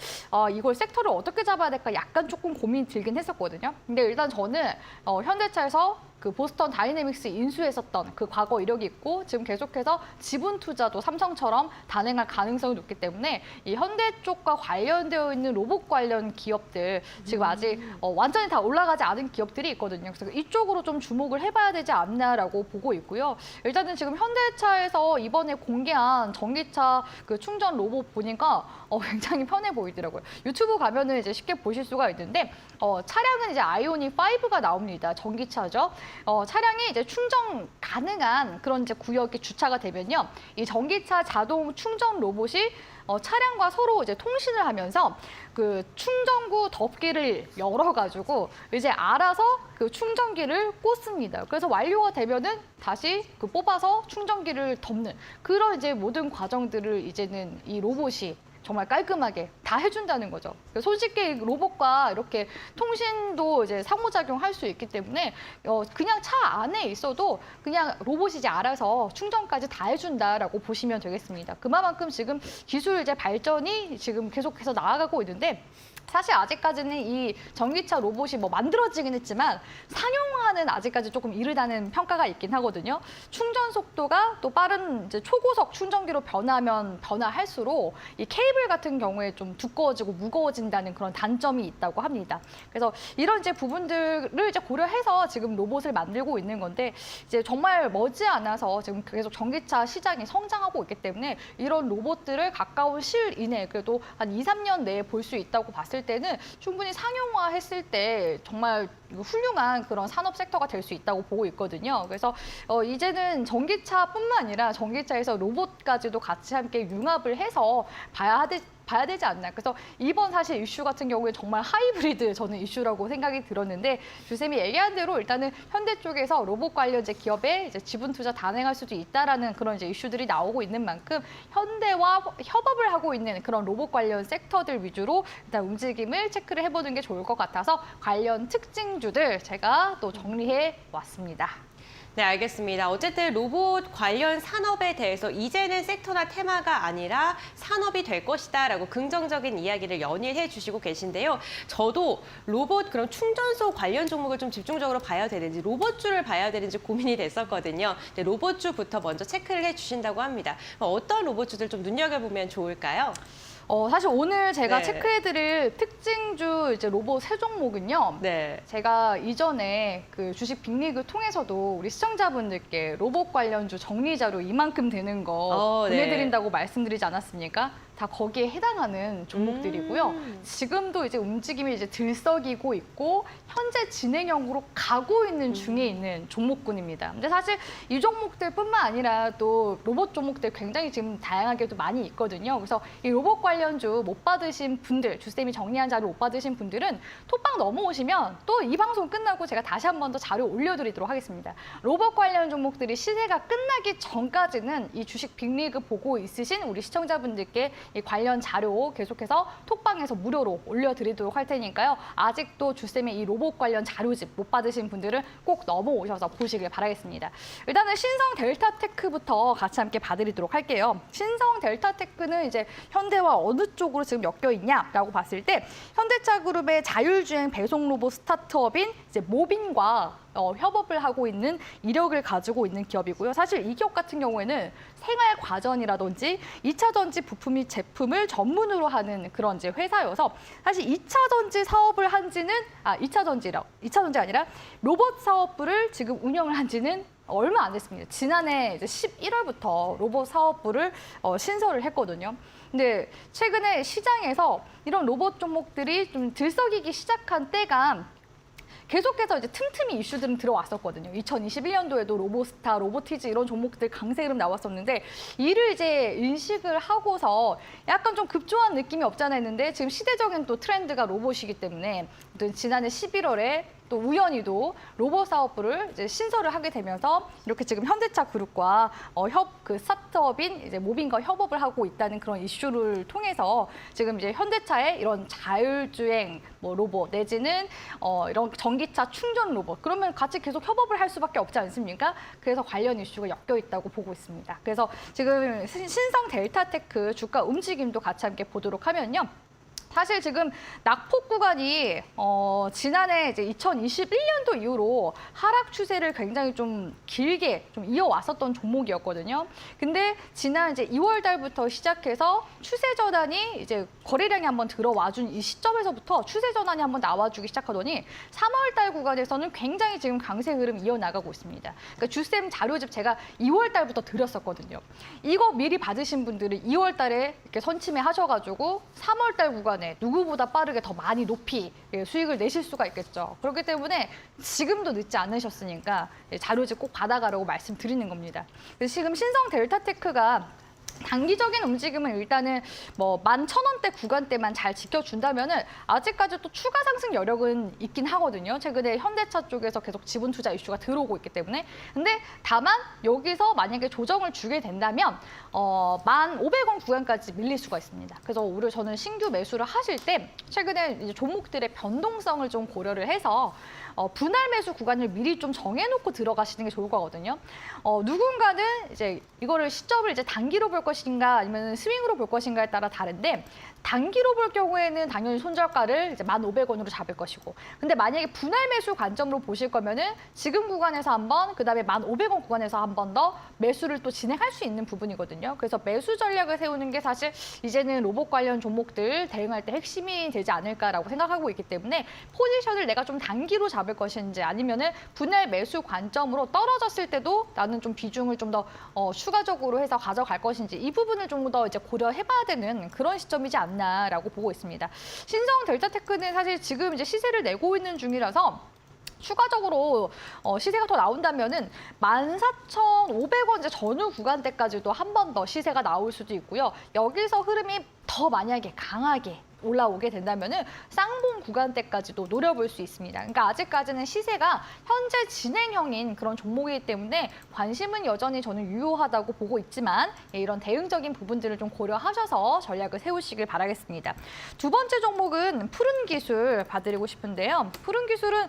이걸 섹터를 어떻게 잡아야 될까 약간 조금 고민이 들긴 했었거든요. 근데 일단 저는 현대차에서 그 보스턴 다이내믹스 인수했었던 그 과거 이력이 있고 지금 계속해서 지분 투자도 삼성처럼 단행할 가능성이 높기 때문에 이 현대 쪽과 관련되어 있는 로봇 관련 기업들 지금 아직 완전히 다 올라가지 않은 기업들이 있거든요. 그래서 이쪽으로 좀 주목을 해봐야 되지 않나라고 보고 있고요. 일단은 지금 현대차에서 이번에 공개한 전기차 그 충전 로봇 보니까 굉장히 편해 보이더라고요. 유튜브 가면은 이제 쉽게 보실 수가 있는데 차량은 이제 아이오닉 5가 나옵니다. 전기차죠. 차량이 이제 충전 가능한 그런 이제 구역에 주차가 되면요. 이 전기차 자동 충전 로봇이 차량과 서로 이제 통신을 하면서 그 충전구 덮개를 열어가지고 이제 알아서 그 충전기를 꽂습니다. 그래서 완료가 되면은 다시 그 뽑아서 충전기를 덮는 그런 이제 모든 과정들을 이제는 이 로봇이 정말 깔끔하게 다 해준다는 거죠. 손쉽게 로봇과 이렇게 통신도 이제 상호작용할 수 있기 때문에 그냥 차 안에 있어도 그냥 로봇이 이제 알아서 충전까지 다 해준다라고 보시면 되겠습니다. 그만큼 지금 기술 이제 발전이 지금 계속해서 나아가고 있는데 사실 아직까지는 이 전기차 로봇이 뭐 만들어지긴 했지만 상용화는 아직까지 조금 이르다는 평가가 있긴 하거든요. 충전 속도가 또 빠른 이제 초고속 충전기로 변하면 변화할수록 이 케이블 같은 경우에 좀 두꺼워지고 무거워진다는 그런 단점이 있다고 합니다. 그래서 이런 이제 부분들을 이제 고려해서 지금 로봇을 만들고 있는 건데 이제 정말 머지않아서 지금 계속 전기차 시장이 성장하고 있기 때문에 이런 로봇들을 가까운 시일 이내에 그래도 한 2, 3년 내에 볼 수 있다고 봤을 때는 충분히 상용화했을 때 정말 훌륭한 그런 산업 섹터가 될 수 있다고 보고 있거든요. 그래서 이제는 전기차뿐만 아니라 전기차에서 로봇까지도 같이 함께 융합을 해서 봐야 되지 않나. 그래서 이번 사실 이슈 같은 경우에 정말 하이브리드 저는 이슈라고 생각이 들었는데 주쌤이 얘기한 대로 일단은 현대 쪽에서 로봇 관련제 기업에 이제 지분 투자 단행할 수도 있다라는 그런 이제 이슈들이 나오고 있는 만큼 현대와 협업을 하고 있는 그런 로봇 관련 섹터들 위주로 일단 움직임을 체크를 해보는 게 좋을 것 같아서 관련 특징주들 제가 또 정리해 왔습니다. 네, 알겠습니다. 어쨌든 로봇 관련 산업에 대해서 이제는 섹터나 테마가 아니라 산업이 될 것이다라고 긍정적인 이야기를 연일해 주시고 계신데요. 저도 로봇 그런 충전소 관련 종목을 좀 집중적으로 봐야 되는지 로봇주를 봐야 되는지 고민이 됐었거든요. 근데 로봇주부터 먼저 체크를 해 주신다고 합니다. 어떤 로봇주들 좀 눈여겨보면 좋을까요? 사실 오늘 제가 네. 체크해드릴 특징주 이제 로봇 세 종목은요. 네. 제가 이전에 그 주식 빅리그 통해서도 우리 시청자분들께 로봇 관련주 정리 자료 이만큼 되는 거 네. 보내드린다고 말씀드리지 않았습니까? 다 거기에 해당하는 종목들이고요. 지금도 이제 움직임이 이제 들썩이고 있고 현재 진행형으로 가고 있는 중에 있는 종목군입니다. 근데 사실 이 종목들뿐만 아니라 또 로봇 종목들 굉장히 지금 다양하게도 많이 있거든요. 그래서 이 로봇 관련주 못 받으신 분들, 주쌤이 정리한 자료 못 받으신 분들은 톡방 넘어오시면 또 이 방송 끝나고 제가 다시 한 번 더 자료 올려드리도록 하겠습니다. 로봇 관련 종목들이 시세가 끝나기 전까지는 이 주식 빅리그 보고 있으신 우리 시청자분들께 이 관련 자료 계속해서 톡방에서 무료로 올려드리도록 할 테니까요. 아직도 주쌤의 이 로봇 관련 자료집 못 받으신 분들은 꼭 넘어오셔서 보시길 바라겠습니다. 일단은 신성 델타테크부터 같이 함께 봐드리도록 할게요. 신성 델타테크는 이제 현대와 어느 쪽으로 지금 엮여 있냐라고 봤을 때 현대차 그룹의 자율주행 배송 로봇 스타트업인 이제 모빈과 협업을 하고 있는 이력을 가지고 있는 기업이고요. 사실 이 기업 같은 경우에는 생활 과전이라든지 2차 전지 부품 및 제품을 전문으로 하는 그런 이제 회사여서 사실 2차 전지 사업을 한 지는 2차 전지가 아니라 로봇 사업부를 지금 운영을 한 지는 얼마 안 됐습니다. 지난해 이제 11월부터 로봇 사업부를 신설을 했거든요. 근데 최근에 시장에서 이런 로봇 종목들이 좀 들썩이기 시작한 때가 계속해서 이제 틈틈이 이슈들은 들어왔었거든요. 2021년도에도 로보스타, 로보티즈 이런 종목들 강세 흐름 나왔었는데 이를 이제 인식을 하고서 약간 좀 급조한 느낌이 없잖아 했는데 지금 시대적인 또 트렌드가 로봇이기 때문에 지난해 11월에 또 우연히도 로봇 사업부를 이제 신설을 하게 되면서 이렇게 지금 현대차 그룹과 그 스타트업인 이제 모빈과 협업을 하고 있다는 그런 이슈를 통해서 지금 이제 현대차의 이런 자율주행 뭐 로봇 내지는 이런 전기차 충전 로봇 그러면 같이 계속 협업을 할 수밖에 없지 않습니까? 그래서 관련 이슈가 엮여 있다고 보고 있습니다. 그래서 지금 신성 델타테크 주가 움직임도 같이 함께 보도록 하면요. 사실 지금 낙폭 구간이 지난해 이제 2021년도 이후로 하락 추세를 굉장히 좀 길게 좀 이어왔었던 종목이었거든요. 근데 지난 이제 2월 달부터 시작해서 추세 전환이 이제 거래량이 한번 들어와준 이 시점에서부터 추세 전환이 한번 나와주기 시작하더니 3월 달 구간에서는 굉장히 지금 강세 흐름 이어나가고 있습니다. 그러니까 주쌤 자료집 제가 2월 달부터 드렸었거든요. 이거 미리 받으신 분들은 2월 달에 이렇게 선침해 하셔가지고 3월 달 구간에 누구보다 빠르게 더 많이 높이 수익을 내실 수가 있겠죠. 그렇기 때문에 지금도 늦지 않으셨으니까 자료집 꼭 받아가라고 말씀드리는 겁니다. 그래서 지금 신성 델타테크가 단기적인 움직임은 일단은 뭐 11,000원대 구간대만 잘 지켜준다면은 아직까지 또 추가 상승 여력은 있긴 하거든요. 최근에 현대차 쪽에서 계속 지분 투자 이슈가 들어오고 있기 때문에. 근데 다만 여기서 만약에 조정을 주게 된다면 1,500원 구간까지 밀릴 수가 있습니다. 그래서 오히려 저는 신규 매수를 하실 때 최근에 이제 종목들의 변동성을 좀 고려를 해서 분할 매수 구간을 미리 좀 정해놓고 들어가시는 게 좋을 거거든요. 누군가는 이제 이거를 시점을 이제 단기로 볼 것인가 아니면 스윙으로 볼 것인가에 따라 다른데 단기로 볼 경우에는 당연히 손절가를 이제 1,500원으로 잡을 것이고 근데 만약에 분할 매수 관점으로 보실 거면은 지금 구간에서 한 번, 그다음에 1,500원 구간에서 한 번 더 매수를 또 진행할 수 있는 부분이거든요. 그래서 매수 전략을 세우는 게 사실 이제는 로봇 관련 종목들 대응할 때 핵심이 되지 않을까라고 생각하고 있기 때문에 포지션을 내가 좀 단기로 잡을 것인지 아니면은 분할 매수 관점으로 떨어졌을 때도 나는 좀 비중을 좀 더 추가적으로 해서 가져갈 것인지 이 부분을 좀 더 이제 고려해봐야 되는 그런 시점이지 않나라고 보고 있습니다. 신성 델타테크는 사실 지금 이제 시세를 내고 있는 중이라서 추가적으로 시세가 더 나온다면은 14,500원 이제 전후 구간대까지도 한 번 더 시세가 나올 수도 있고요. 여기서 흐름이 더 만약에 강하게 올라오게 된다면은 쌍봉 구간대까지도 노려볼 수 있습니다. 그러니까 아직까지는 시세가 현재 진행형인 그런 종목이기 때문에 관심은 여전히 저는 유효하다고 보고 있지만 이런 대응적인 부분들을 좀 고려하셔서 전략을 세우시길 바라겠습니다. 두 번째 종목은 푸른 기술 봐드리고 싶은데요. 푸른 기술은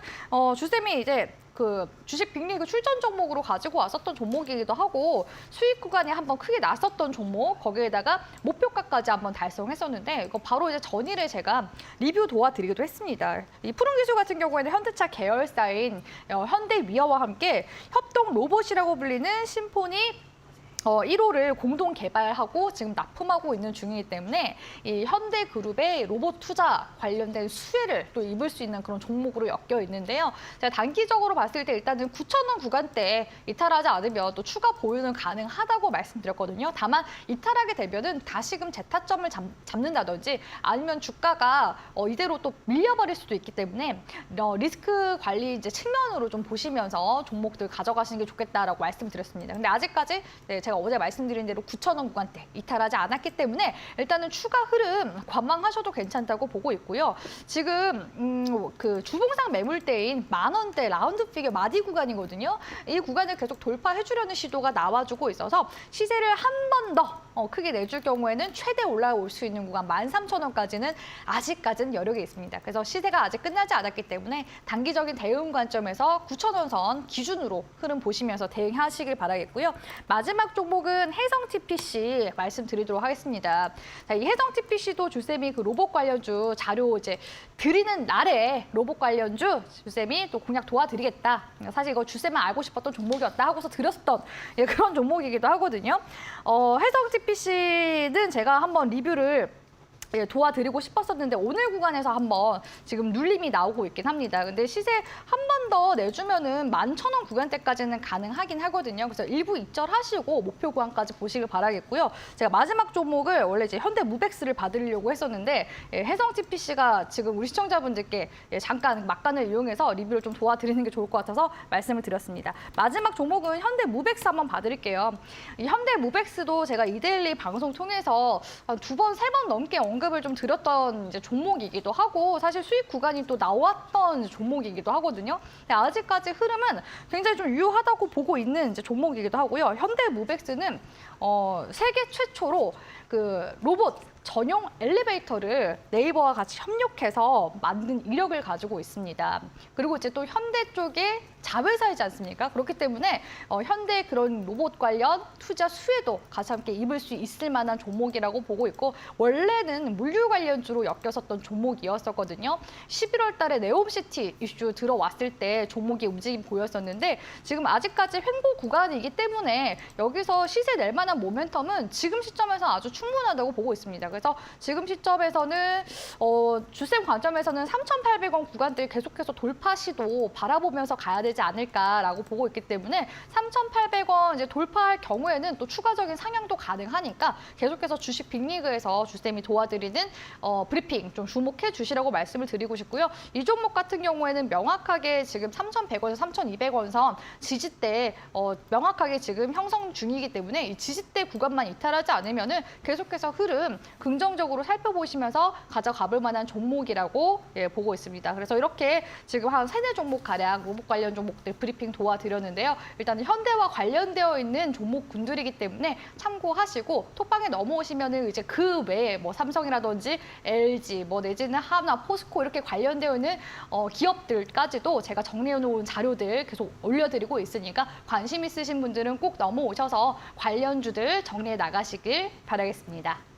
주쌤이 이제 그 주식 빅리그 출전 종목으로 가지고 왔었던 종목이기도 하고 수익 구간이 한번 크게 났었던 종목 거기에다가 목표가까지 한번 달성했었는데 이거 바로 이제 전일에 제가 리뷰 도와드리기도 했습니다. 이 푸른 기술 같은 경우에는 현대차 계열사인 현대위아와 함께 협동 로봇이라고 불리는 심포니 1호를 공동 개발하고 지금 납품하고 있는 중이기 때문에 이 현대그룹의 로봇 투자 관련된 수혜를 또 입을 수 있는 그런 종목으로 엮여 있는데요. 제가 단기적으로 봤을 때 일단은 9,000원 구간대 이탈하지 않으면 또 추가 보유는 가능하다고 말씀드렸거든요. 다만 이탈하게 되면은 다시금 재타점을 잡는다든지 아니면 주가가 이대로 또 밀려버릴 수도 있기 때문에 리스크 관리 이제 측면으로 좀 보시면서 종목들 가져가시는 게 좋겠다라고 말씀드렸습니다. 근데 아직까지 제가 어제 말씀드린 대로 9,000원 구간대 이탈하지 않았기 때문에 일단은 추가 흐름 관망하셔도 괜찮다고 보고 있고요. 지금 그 주봉상 매물대인 10,000원대 라운드 피겨 마디 구간이거든요. 이 구간을 계속 돌파해 주려는 시도가 나와주고 있어서 시세를 한 번 더 크게 내줄 경우에는 최대 올라올 수 있는 구간 13,000원까지는 아직까지는 여력이 있습니다. 그래서 시세가 아직 끝나지 않았기 때문에 단기적인 대응 관점에서 9,000원 선 기준으로 흐름 보시면서 대응하시길 바라겠고요. 마지막 종목은 해성 TPC 말씀드리도록 하겠습니다. 자, 이 해성 TPC도 주쌤이 그 로봇 관련주 자료 이제 드리는 날에 로봇 관련주 주쌤이 또 공략 도와드리겠다. 사실 이거 주쌤만 알고 싶었던 종목이었다 하고서 드렸던 그런 종목이기도 하거든요. 해성 TPC는 제가 한번 리뷰를 도와드리고 싶었었는데 오늘 구간에서 한번 지금 눌림이 나오고 있긴 합니다. 근데 시세 한 번 더 내주면은 11,000원 구간대까지는 가능하긴 하거든요. 그래서 일부 입절하시고 목표 구간까지 보시길 바라겠고요. 제가 마지막 종목을 원래 이제 현대 무벡스를 받으려고 했었는데 해성 TPC가 지금 우리 시청자분들께 잠깐 막간을 이용해서 리뷰를 좀 도와드리는 게 좋을 것 같아서 말씀을 드렸습니다. 마지막 종목은 현대 무벡스 한번 봐드릴게요. 이 현대 무벡스도 제가 이데일리 방송 통해서 한 2번, 3번 넘게 언급을 좀 드렸던 이제 종목이기도 하고 사실 수익 구간이 또 나왔던 종목이기도 하거든요. 근데 아직까지 흐름은 굉장히 좀 유효하다고 보고 있는 이제 종목이기도 하고요. 현대무벡스는 세계 최초로 그 로봇 전용 엘리베이터를 네이버와 같이 협력해서 만든 이력을 가지고 있습니다. 그리고 이제 또 현대 쪽에 자회사이지 않습니까? 그렇기 때문에 현대 그런 로봇 관련 투자 수혜도 같이 함께 입을 수 있을 만한 종목이라고 보고 있고 원래는 물류 관련주로 엮였었던 종목이었었거든요. 11월 달에 네옴시티 이슈 들어왔을 때 종목이 움직임 보였었는데 지금 아직까지 횡보 구간이기 때문에 여기서 시세 낼 만한 모멘텀은 지금 시점에서 아주 충분하다고 보고 있습니다. 그래서 지금 시점에서는 주셈 관점에서는 3,800원 구간들 계속해서 돌파 시도 바라보면서 가야 되지 않을까라고 보고 있기 때문에 3,800원 이제 돌파할 경우에는 또 추가적인 상향도 가능하니까 계속해서 주식 빅리그에서 주셈이 도와드리는 브리핑 좀 주목해 주시라고 말씀을 드리고 싶고요. 이 종목 같은 경우에는 명확하게 지금 3,100원에서 3,200원 선 지지대 명확하게 지금 형성 중이기 때문에 이 지지대 구간만 이탈하지 않으면은 계속해서 흐름 긍정적으로 살펴보시면서 가져가 볼 만한 종목이라고 보고 있습니다. 그래서 이렇게 지금 한 3-4 종목 가량 로봇 관련 종목들 브리핑 도와드렸는데요. 일단 현대와 관련되어 있는 종목군들이기 때문에 참고하시고 톡방에 넘어오시면은 이제 그 외에 뭐 삼성이라든지 LG 뭐 내지는 하나, 포스코 이렇게 관련되어 있는 기업들까지도 제가 정리해 놓은 자료들 계속 올려드리고 있으니까 관심 있으신 분들은 꼭 넘어오셔서 관련주들 정리해 나가시길 바라겠습니다.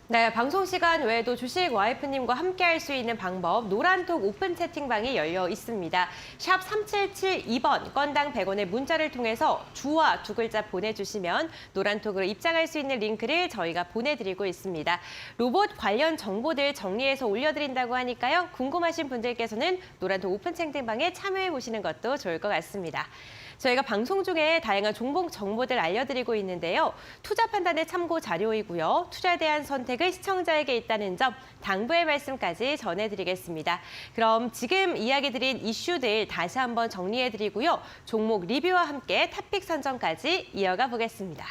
네, 방송 시간 외에도 주식 와이프님과 함께 할 수 있는 방법 노란톡 오픈 채팅방이 열려 있습니다. 샵 3772번 건당 100원의 문자를 통해서 주와 두 글자 보내주시면 노란톡으로 입장할 수 있는 링크를 저희가 보내드리고 있습니다. 로봇 관련 정보들 정리해서 올려드린다고 하니까요. 궁금하신 분들께서는 노란톡 오픈 채팅방에 참여해 보시는 것도 좋을 것 같습니다. 저희가 방송 중에 다양한 종목 정보들 알려드리고 있는데요. 투자 판단의 참고 자료이고요. 투자에 대한 선택은 시청자에게 있다는 점 당부의 말씀까지 전해드리겠습니다. 그럼 지금 이야기 드린 이슈들 다시 한번 정리해드리고요. 종목 리뷰와 함께 탑픽 선정까지 이어가 보겠습니다.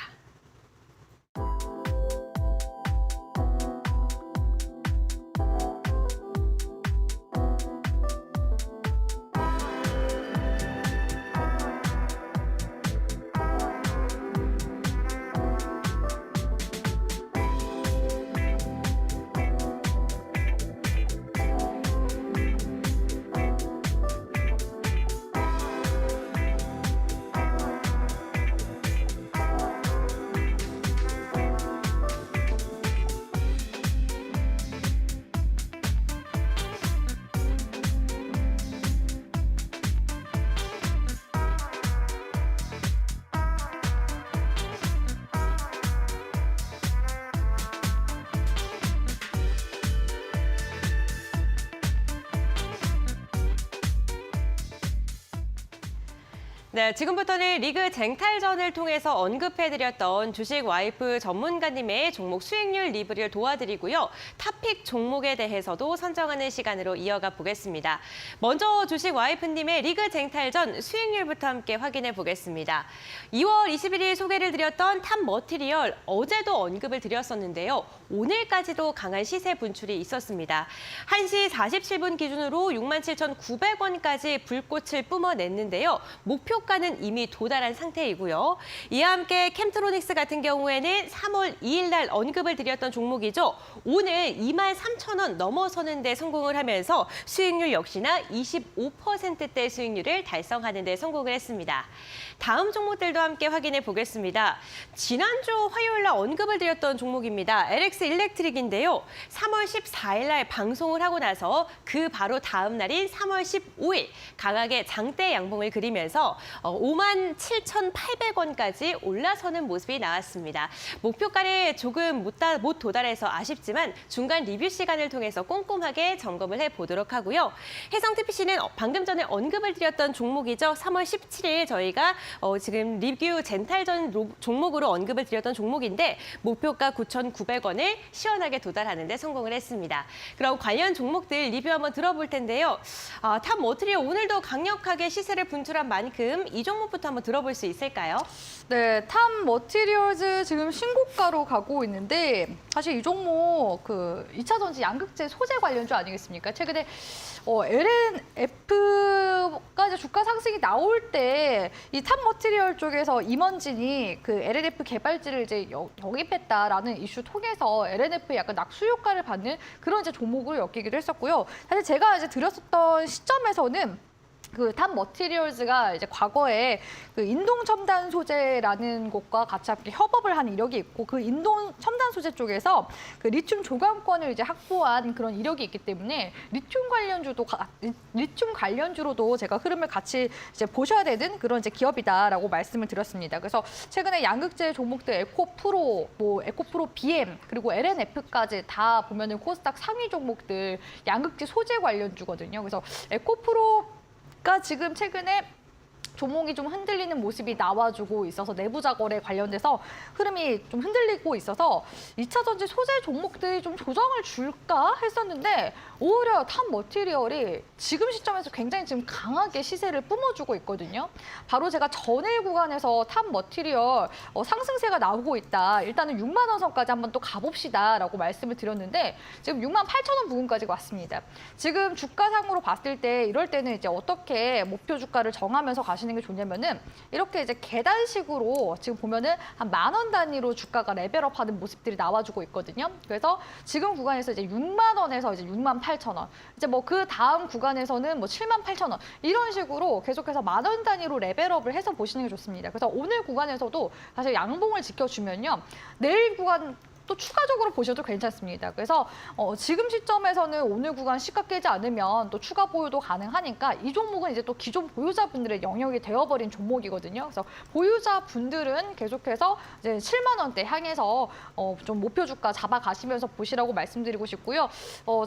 네, 지금부터는 리그 쟁탈전을 통해서 언급해드렸던 주식 와이프 전문가님의 종목 수익률 리뷰를 도와드리고요. 탑픽 종목에 대해서도 선정하는 시간으로 이어가 보겠습니다. 먼저 주식 와이프님의 리그 쟁탈전 수익률부터 함께 확인해 보겠습니다. 2월 21일 소개를 드렸던 탑 머티리얼 어제도 언급을 드렸었는데요. 오늘까지도 강한 시세 분출이 있었습니다. 1시 47분 기준으로 67,900원까지 불꽃을 뿜어냈는데요. 목표가는 이미 도달한 상태이고요. 이와 함께 캠트로닉스 같은 경우에는 3월 2일 날 언급을 드렸던 종목이죠. 오늘 23,000원 넘어서는 데 성공을 하면서 수익률 역시나 25%대 수익률을 달성하는 데 성공을 했습니다. 다음 종목들도 함께 확인해 보겠습니다. 지난주 화요일 날 언급을 드렸던 종목입니다. LX 일렉트릭인데요. 3월 14일 날 방송을 하고 나서 그 바로 다음 날인 3월 15일 강하게 장대 양봉을 그리면서 57,800원까지 올라서는 모습이 나왔습니다. 목표가를 조금 못 도달해서 아쉽지만 중간 리뷰 시간을 통해서 꼼꼼하게 점검을 해보도록 하고요. 해성TPC는 방금 전에 언급을 드렸던 종목이죠. 3월 17일 저희가 지금 리뷰 젠탈전 종목으로 언급을 드렸던 종목인데 목표가 9,900원을 시원하게 도달하는 데 성공을 했습니다. 그럼 관련 종목들 리뷰 한번 들어볼 텐데요. 탑 머티리얼 오늘도 강력하게 시세를 분출한 만큼 말씀 이 종목부터 한번 들어볼 수 있을까요? 네, 탑 머티리얼즈 지금 신고가로 가고 있는데 사실 이 종목 그 2차 전지 양극재 소재 관련주 아니겠습니까? 최근에 LNF가 이제 주가 상승이 나올 때 이 탑 머티리얼 쪽에서 임원진이 그 LNF 개발지를 이제 영입했다라는 이슈 통해서 LNF에 약간 낙수 효과를 받는 그런 이제 종목으로 엮이기도 했었고요. 사실 제가 이제 드렸었던 시점에서는 그 탑 머티리얼즈가 이제 과거에 그 인동 첨단 소재라는 곳과 같이 함께 협업을 한 이력이 있고 그 인동 첨단 소재 쪽에서 그 리튬 조감권을 이제 확보한 그런 이력이 있기 때문에 리튬 관련주로도 제가 흐름을 같이 이제 보셔야 되는 그런 이제 기업이다라고 말씀을 드렸습니다. 그래서 최근에 양극재 종목들 에코프로, 에코프로 BM 그리고 LNF까지 다 보면은 코스닥 상위 종목들 양극재 소재 관련주거든요. 그래서 에코프로가 지금 최근에 종목이 좀 흔들리는 모습이 나와주고 있어서 내부자 거래 관련돼서 흐름이 좀 흔들리고 있어서 2차 전지 소재 종목들이 좀 조정을 줄까 했었는데 오히려 탑 머티리얼이 지금 시점에서 굉장히 지금 강하게 시세를 뿜어주고 있거든요. 바로 제가 전일 구간에서 탑 머티리얼 상승세가 나오고 있다. 일단은 6만 원 선까지 한번 또 가봅시다라고 말씀을 드렸는데 지금 6만 8천 원 부근까지 왔습니다. 지금 주가상으로 봤을 때 이럴 때는 이제 어떻게 목표 주가를 정하면서 가시는 게 좋냐면은 이렇게 이제 계단식으로 지금 보면은 한 10,000원 단위로 주가가 레벨업하는 모습들이 나와주고 있거든요. 그래서 지금 구간에서 이제 6만 원에서 이제 6만 8천 원, 이제 뭐 그 다음 구간에서는 뭐 7만 8천 원 이런 식으로 계속해서 10,000원 단위로 레벨업을 해서 보시는 게 좋습니다. 그래서 오늘 구간에서도 사실 양봉을 지켜주면요, 내일 구간 또 추가적으로 보셔도 괜찮습니다. 그래서 지금 시점에서는 오늘 구간 시가 깨지 않으면 또 추가 보유도 가능하니까 이 종목은 이제 또 기존 보유자분들의 영역이 되어버린 종목이거든요. 그래서 보유자분들은 계속해서 이제 7만 원대 향해서 좀 목표 주가 잡아가시면서 보시라고 말씀드리고 싶고요.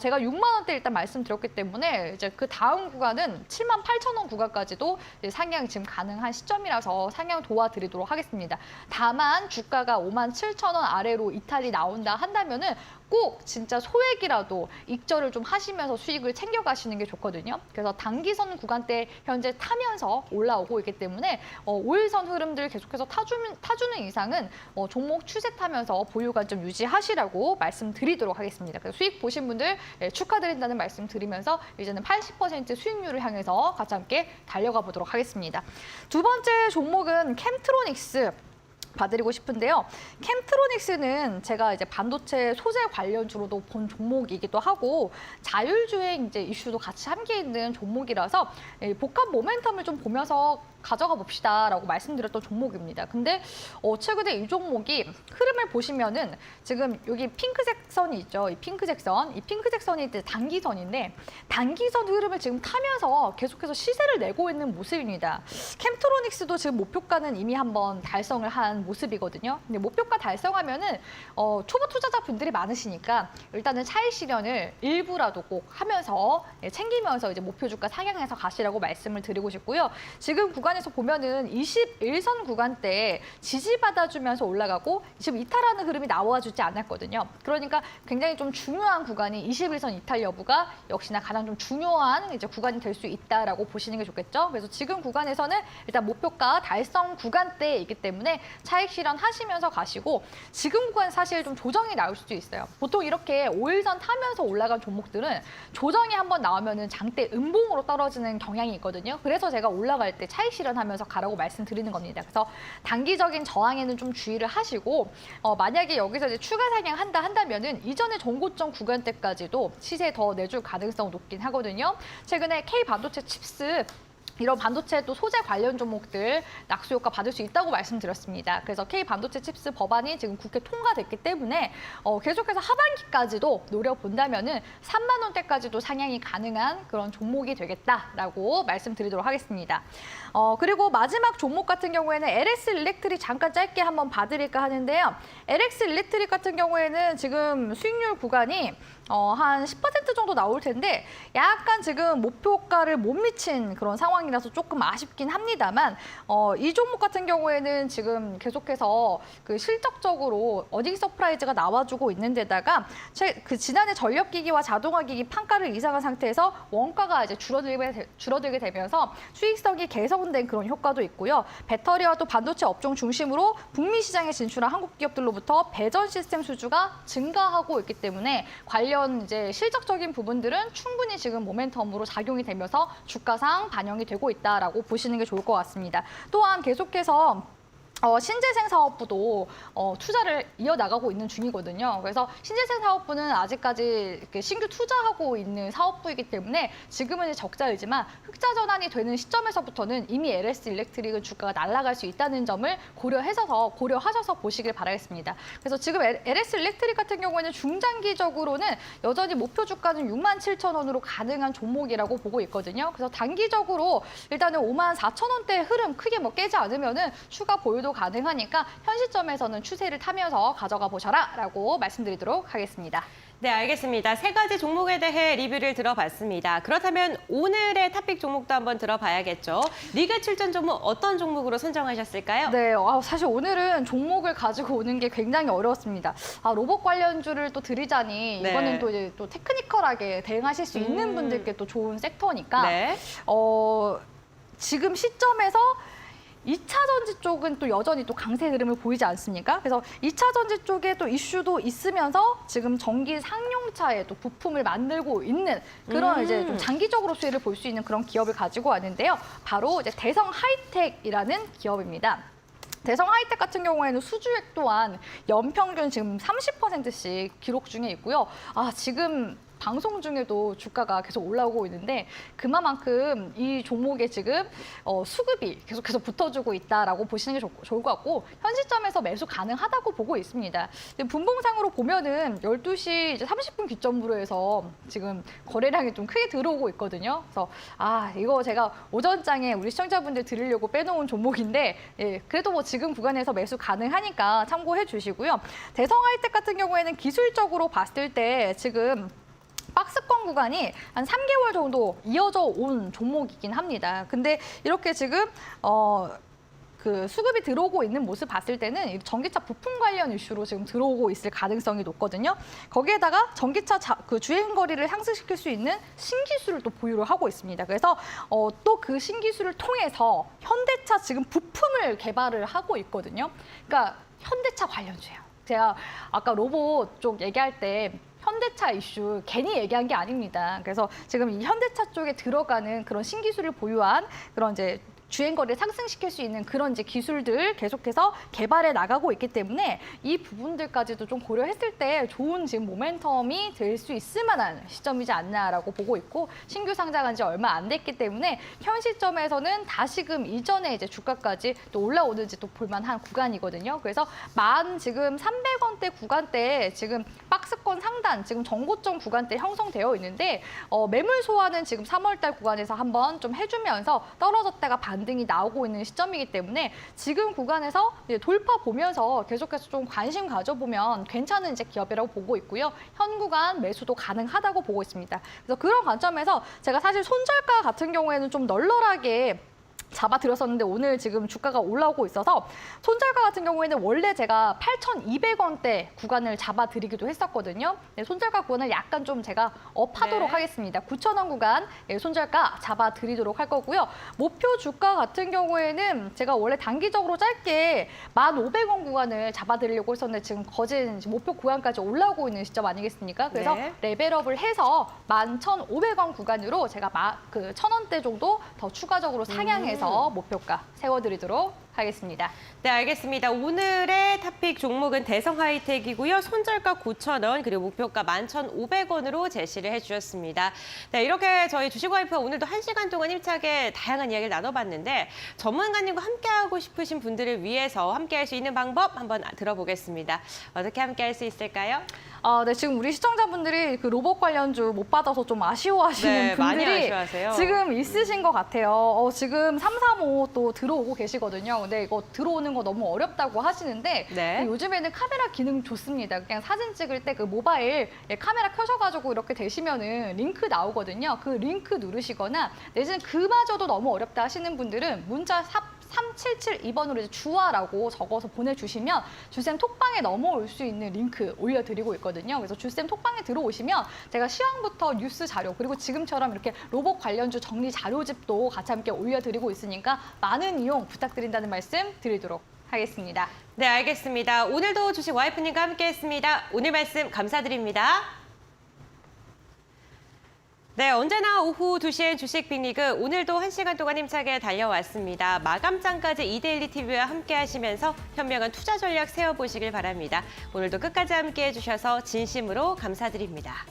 제가 6만 원대 일단 말씀드렸기 때문에 이제 그 다음 구간은 7만 8천 원 구간까지도 이제 상향 지금 가능한 시점이라서 상향 도와드리도록 하겠습니다. 다만 주가가 5만 7천 원 아래로 이탈이 나온다 한다면은 꼭 진짜 소액이라도 익절을 좀 하시면서 수익을 챙겨가시는 게 좋거든요. 그래서 단기선 구간대 현재 타면서 올라오고 있기 때문에 5일선 흐름들 계속해서 타주는 이상은 종목 추세 타면서 보유 관점 유지하시라고 말씀드리도록 하겠습니다. 그래서 수익 보신 분들 축하드린다는 말씀 드리면서 이제는 80% 수익률을 향해서 같이 함께 달려가 보도록 하겠습니다. 두 번째 종목은 캠트로닉스 봐드리고 싶은데요. 캠트로닉스는 제가 이제 반도체 소재 관련주로도 본 종목이기도 하고 자율주행 이제 이슈도 같이 함께 있는 종목이라서 복합 모멘텀을 좀 보면서 가져가 봅시다라고 말씀드렸던 종목입니다. 근데 최근에 이 종목이 흐름을 보시면은 지금 여기 핑크색 선이 있죠. 이 핑크색 선이 이제 단기선인데 단기선 흐름을 지금 타면서 계속해서 시세를 내고 있는 모습입니다. 캠트로닉스도 지금 목표가는 이미 한번 달성을 한 모습이거든요. 근데 목표가 달성하면은 초보 투자자 분들이 많으시니까 일단은 차익 실현을 일부라도 꼭 하면서 챙기면서 이제 목표 주가 상향해서 가시라고 말씀을 드리고 싶고요. 지금 구간에서 보면은 21선 구간대 지지받아주면서 올라가고 지금 이탈하는 흐름이 나와주지 않았거든요. 그러니까 굉장히 좀 중요한 구간이 21선 이탈 여부가 역시나 가장 좀 중요한 이제 구간이 될 수 있다라고 보시는 게 좋겠죠. 그래서 지금 구간에서는 일단 목표가 달성 구간대이기 때문에 차익 실현하시면서 가시고 지금 구간 사실 좀 조정이 나올 수도 있어요. 보통 이렇게 5일선 타면서 올라간 종목들은 조정이 한번 나오면은 장대 음봉으로 떨어지는 경향이 있거든요. 그래서 제가 올라갈 때 차익 실현하면서 가라고 말씀드리는 겁니다. 그래서 단기적인 저항에는 좀 주의를 하시고 만약에 여기서 이제 추가 상향한다 한다면은 이전의 전고점 구간대까지도 시세 더 내줄 가능성 높긴 하거든요. 최근에 K 반도체 칩스 이런 반도체 또 소재 관련 종목들 낙수 효과 받을 수 있다고 말씀드렸습니다. 그래서 K 반도체 칩스 법안이 지금 국회 통과됐기 때문에 계속해서 하반기까지도 노려본다면은 3만 원대까지도 상향이 가능한 그런 종목이 되겠다라고 말씀드리도록 하겠습니다. 그리고 마지막 종목 같은 경우에는 LS 일렉트릭 잠깐 짧게 한번 봐드릴까 하는데요. LS 일렉트릭 같은 경우에는 지금 수익률 구간이 한 10% 정도 나올 텐데 약간 지금 목표가를 못 미친 그런 상황이 상황이라서 조금 아쉽긴 합니다만 이 종목 같은 경우에는 지금 계속해서 그 실적적으로 어닝 서프라이즈가 나와주고 있는 데다가 그 지난해 전력기기와 자동화기기 판가를 이상한 상태에서 원가가 이제 줄어들게 되면서 수익성이 개선된 그런 효과도 있고요. 배터리와 또 반도체 업종 중심으로 북미 시장에 진출한 한국 기업들로부터 배전 시스템 수주가 증가하고 있기 때문에 관련 이제 실적적인 부분들은 충분히 지금 모멘텀으로 작용이 되면서 주가상 반영이 되고 있다라고 보시는 게 좋을 것 같습니다. 또한 계속해서 신재생 사업부도 투자를 이어나가고 있는 중이거든요. 그래서 신재생 사업부는 아직까지 신규 투자하고 있는 사업부이기 때문에 지금은 적자이지만 흑자 전환이 되는 시점에서부터는 이미 LS 일렉트릭은 주가가 날아갈 수 있다는 점을 고려하셔서 보시길 바라겠습니다. 그래서 지금 LS 일렉트릭 같은 경우에는 중장기적으로는 여전히 목표 주가는 67,000원으로 가능한 종목이라고 보고 있거든요. 그래서 단기적으로 일단은 54,000원대 흐름 크게 깨지 않으면은 추가 보유도 가능하니까 현 시점에서는 추세를 타면서 가져가 보셔라라고 말씀드리도록 하겠습니다. 네, 알겠습니다. 세 가지 종목에 대해 리뷰를 들어봤습니다. 그렇다면 오늘의 탑픽 종목도 한번 들어봐야겠죠. 리그 출전 종목 어떤 종목으로 선정하셨을까요? 네, 사실 오늘은 종목을 가지고 오는 게 굉장히 어려웠습니다. 로봇 관련주를 또 드리자니 네. 이거는 또 이제 또 테크니컬하게 대응하실 수 있는 분들께 또 좋은 섹터니까 네. 지금 시점에서 2차 전지 쪽은 또 여전히 또 강세 흐름을 보이지 않습니까? 그래서 2차 전지 쪽에 또 이슈도 있으면서 지금 전기 상용차에 또 부품을 만들고 있는 그런 이제 좀 장기적으로 수혜를 볼 수 있는 그런 기업을 가지고 왔는데요. 바로 이제 대성 하이텍이라는 기업입니다. 대성 하이텍 같은 경우에는 수주액 또한 연평균 지금 30%씩 기록 중에 있고요. 지금 방송 중에도 주가가 계속 올라오고 있는데 그만큼 이 종목에 지금 수급이 계속해서 붙어주고 있다라고 보시는 게 좋을 것 같고 현 시점에서 매수 가능하다고 보고 있습니다. 분봉상으로 보면은 12시 이제 30분 기점으로 해서 지금 거래량이 좀 크게 들어오고 있거든요. 그래서 이거 제가 오전장에 우리 시청자분들 드리려고 빼놓은 종목인데 그래도 뭐 지금 구간에서 매수 가능하니까 참고해 주시고요. 대성 하이텍 같은 경우에는 기술적으로 봤을 때 지금 박스권 구간이 한 3개월 정도 이어져 온 종목이긴 합니다. 근데 이렇게 지금 그 수급이 들어오고 있는 모습 봤을 때는 전기차 부품 관련 이슈로 지금 들어오고 있을 가능성이 높거든요. 거기에다가 전기차 그 주행 거리를 상승시킬 수 있는 신기술을 또 보유를 하고 있습니다. 그래서 또 그 신기술을 통해서 현대차 지금 부품을 개발을 하고 있거든요. 그러니까 현대차 관련주예요. 제가 아까 로봇 쪽 얘기할 때 현대차 이슈 괜히 얘기한 게 아닙니다. 그래서 지금 이 현대차 쪽에 들어가는 그런 신기술을 보유한 그런 이제 주행거리를 상승시킬 수 있는 그런 이제 기술들 계속해서 개발해 나가고 있기 때문에 이 부분들까지도 좀 고려했을 때 좋은 지금 모멘텀이 될 수 있을 만한 시점이지 않나라고 보고 있고 신규 상장한 지 얼마 안 됐기 때문에 현 시점에서는 다시금 이전에 이제 주가까지 또 올라오는지 또 볼만한 구간이거든요. 그래서 지금 300원대 구간대 지금 박스권 상단 지금 정고점 구간대 형성되어 있는데 매물 소화는 지금 3월달 구간에서 한번 좀 해주면서 떨어졌다가 반등이 나오고 있는 시점이기 때문에 지금 구간에서 돌파 보면서 계속해서 좀 관심 가져보면 괜찮은 이제 기업이라고 보고 있고요. 현 구간 매수도 가능하다고 보고 있습니다. 그래서 그런 관점에서 제가 사실 손절가 같은 경우에는 좀 널널하게 잡아드렸었는데 오늘 지금 주가가 올라오고 있어서 손절가 같은 경우에는 원래 제가 8,200원대 구간을 잡아드리기도 했었거든요. 손절가 구간을 약간 좀 제가 업하도록 하겠습니다. 9,000원 구간 손절가 잡아드리도록 할 거고요. 목표 주가 같은 경우에는 제가 원래 단기적으로 짧게 1,500원 구간을 잡아드리려고 했었는데 지금 거진 목표 구간까지 올라오고 있는 시점 아니겠습니까? 그래서 레벨업을 해서 11,500원 구간으로 제가 1,000원대 정도 더 추가적으로 상향해서 목표가 세워드리도록 하겠습니다. 네, 알겠습니다. 오늘의 탑픽 종목은 대성 하이텍이고요. 손절가 9,000원 그리고 목표가 11,500원으로 제시를 해주셨습니다. 네, 이렇게 저희 주식와이프가 오늘도 1시간 동안 힘차게 다양한 이야기를 나눠봤는데 전문가님과 함께하고 싶으신 분들을 위해서 함께할 수 있는 방법 한번 들어보겠습니다. 어떻게 함께할 수 있을까요? 네, 지금 우리 시청자분들이 그 로봇 관련주 못 받아서 좀 아쉬워하시는 많이 분들이 아쉬워하세요. 지금 있으신 것 같아요. 지금 335 또 들어오고 계시거든요. 네, 이거 들어오는 거 너무 어렵다고 하시는데 네. 요즘에는 카메라 기능 좋습니다. 그냥 사진 찍을 때 그 모바일 카메라 켜셔가지고 이렇게 되시면은 링크 나오거든요. 그 링크 누르시거나 내지는 그마저도 너무 어렵다 하시는 분들은 문자 샵 3772번으로 이제 주화라고 적어서 보내주시면 주쌤 톡방에 넘어올 수 있는 링크 올려드리고 있거든요. 그래서 주쌤 톡방에 들어오시면 제가 시황부터 뉴스 자료 그리고 지금처럼 이렇게 로봇 관련주 정리 자료집도 같이 함께 올려드리고 있으니까 많은 이용 부탁드린다는 말씀 드리도록 하겠습니다. 네, 알겠습니다. 오늘도 주식 와이프님과 함께했습니다. 오늘 말씀 감사드립니다. 네, 언제나 오후 2시엔 주식 빅리그 오늘도 1시간 동안 힘차게 달려왔습니다. 마감장까지 이데일리 TV와 함께 하시면서 현명한 투자 전략 세워보시길 바랍니다. 오늘도 끝까지 함께 해주셔서 진심으로 감사드립니다.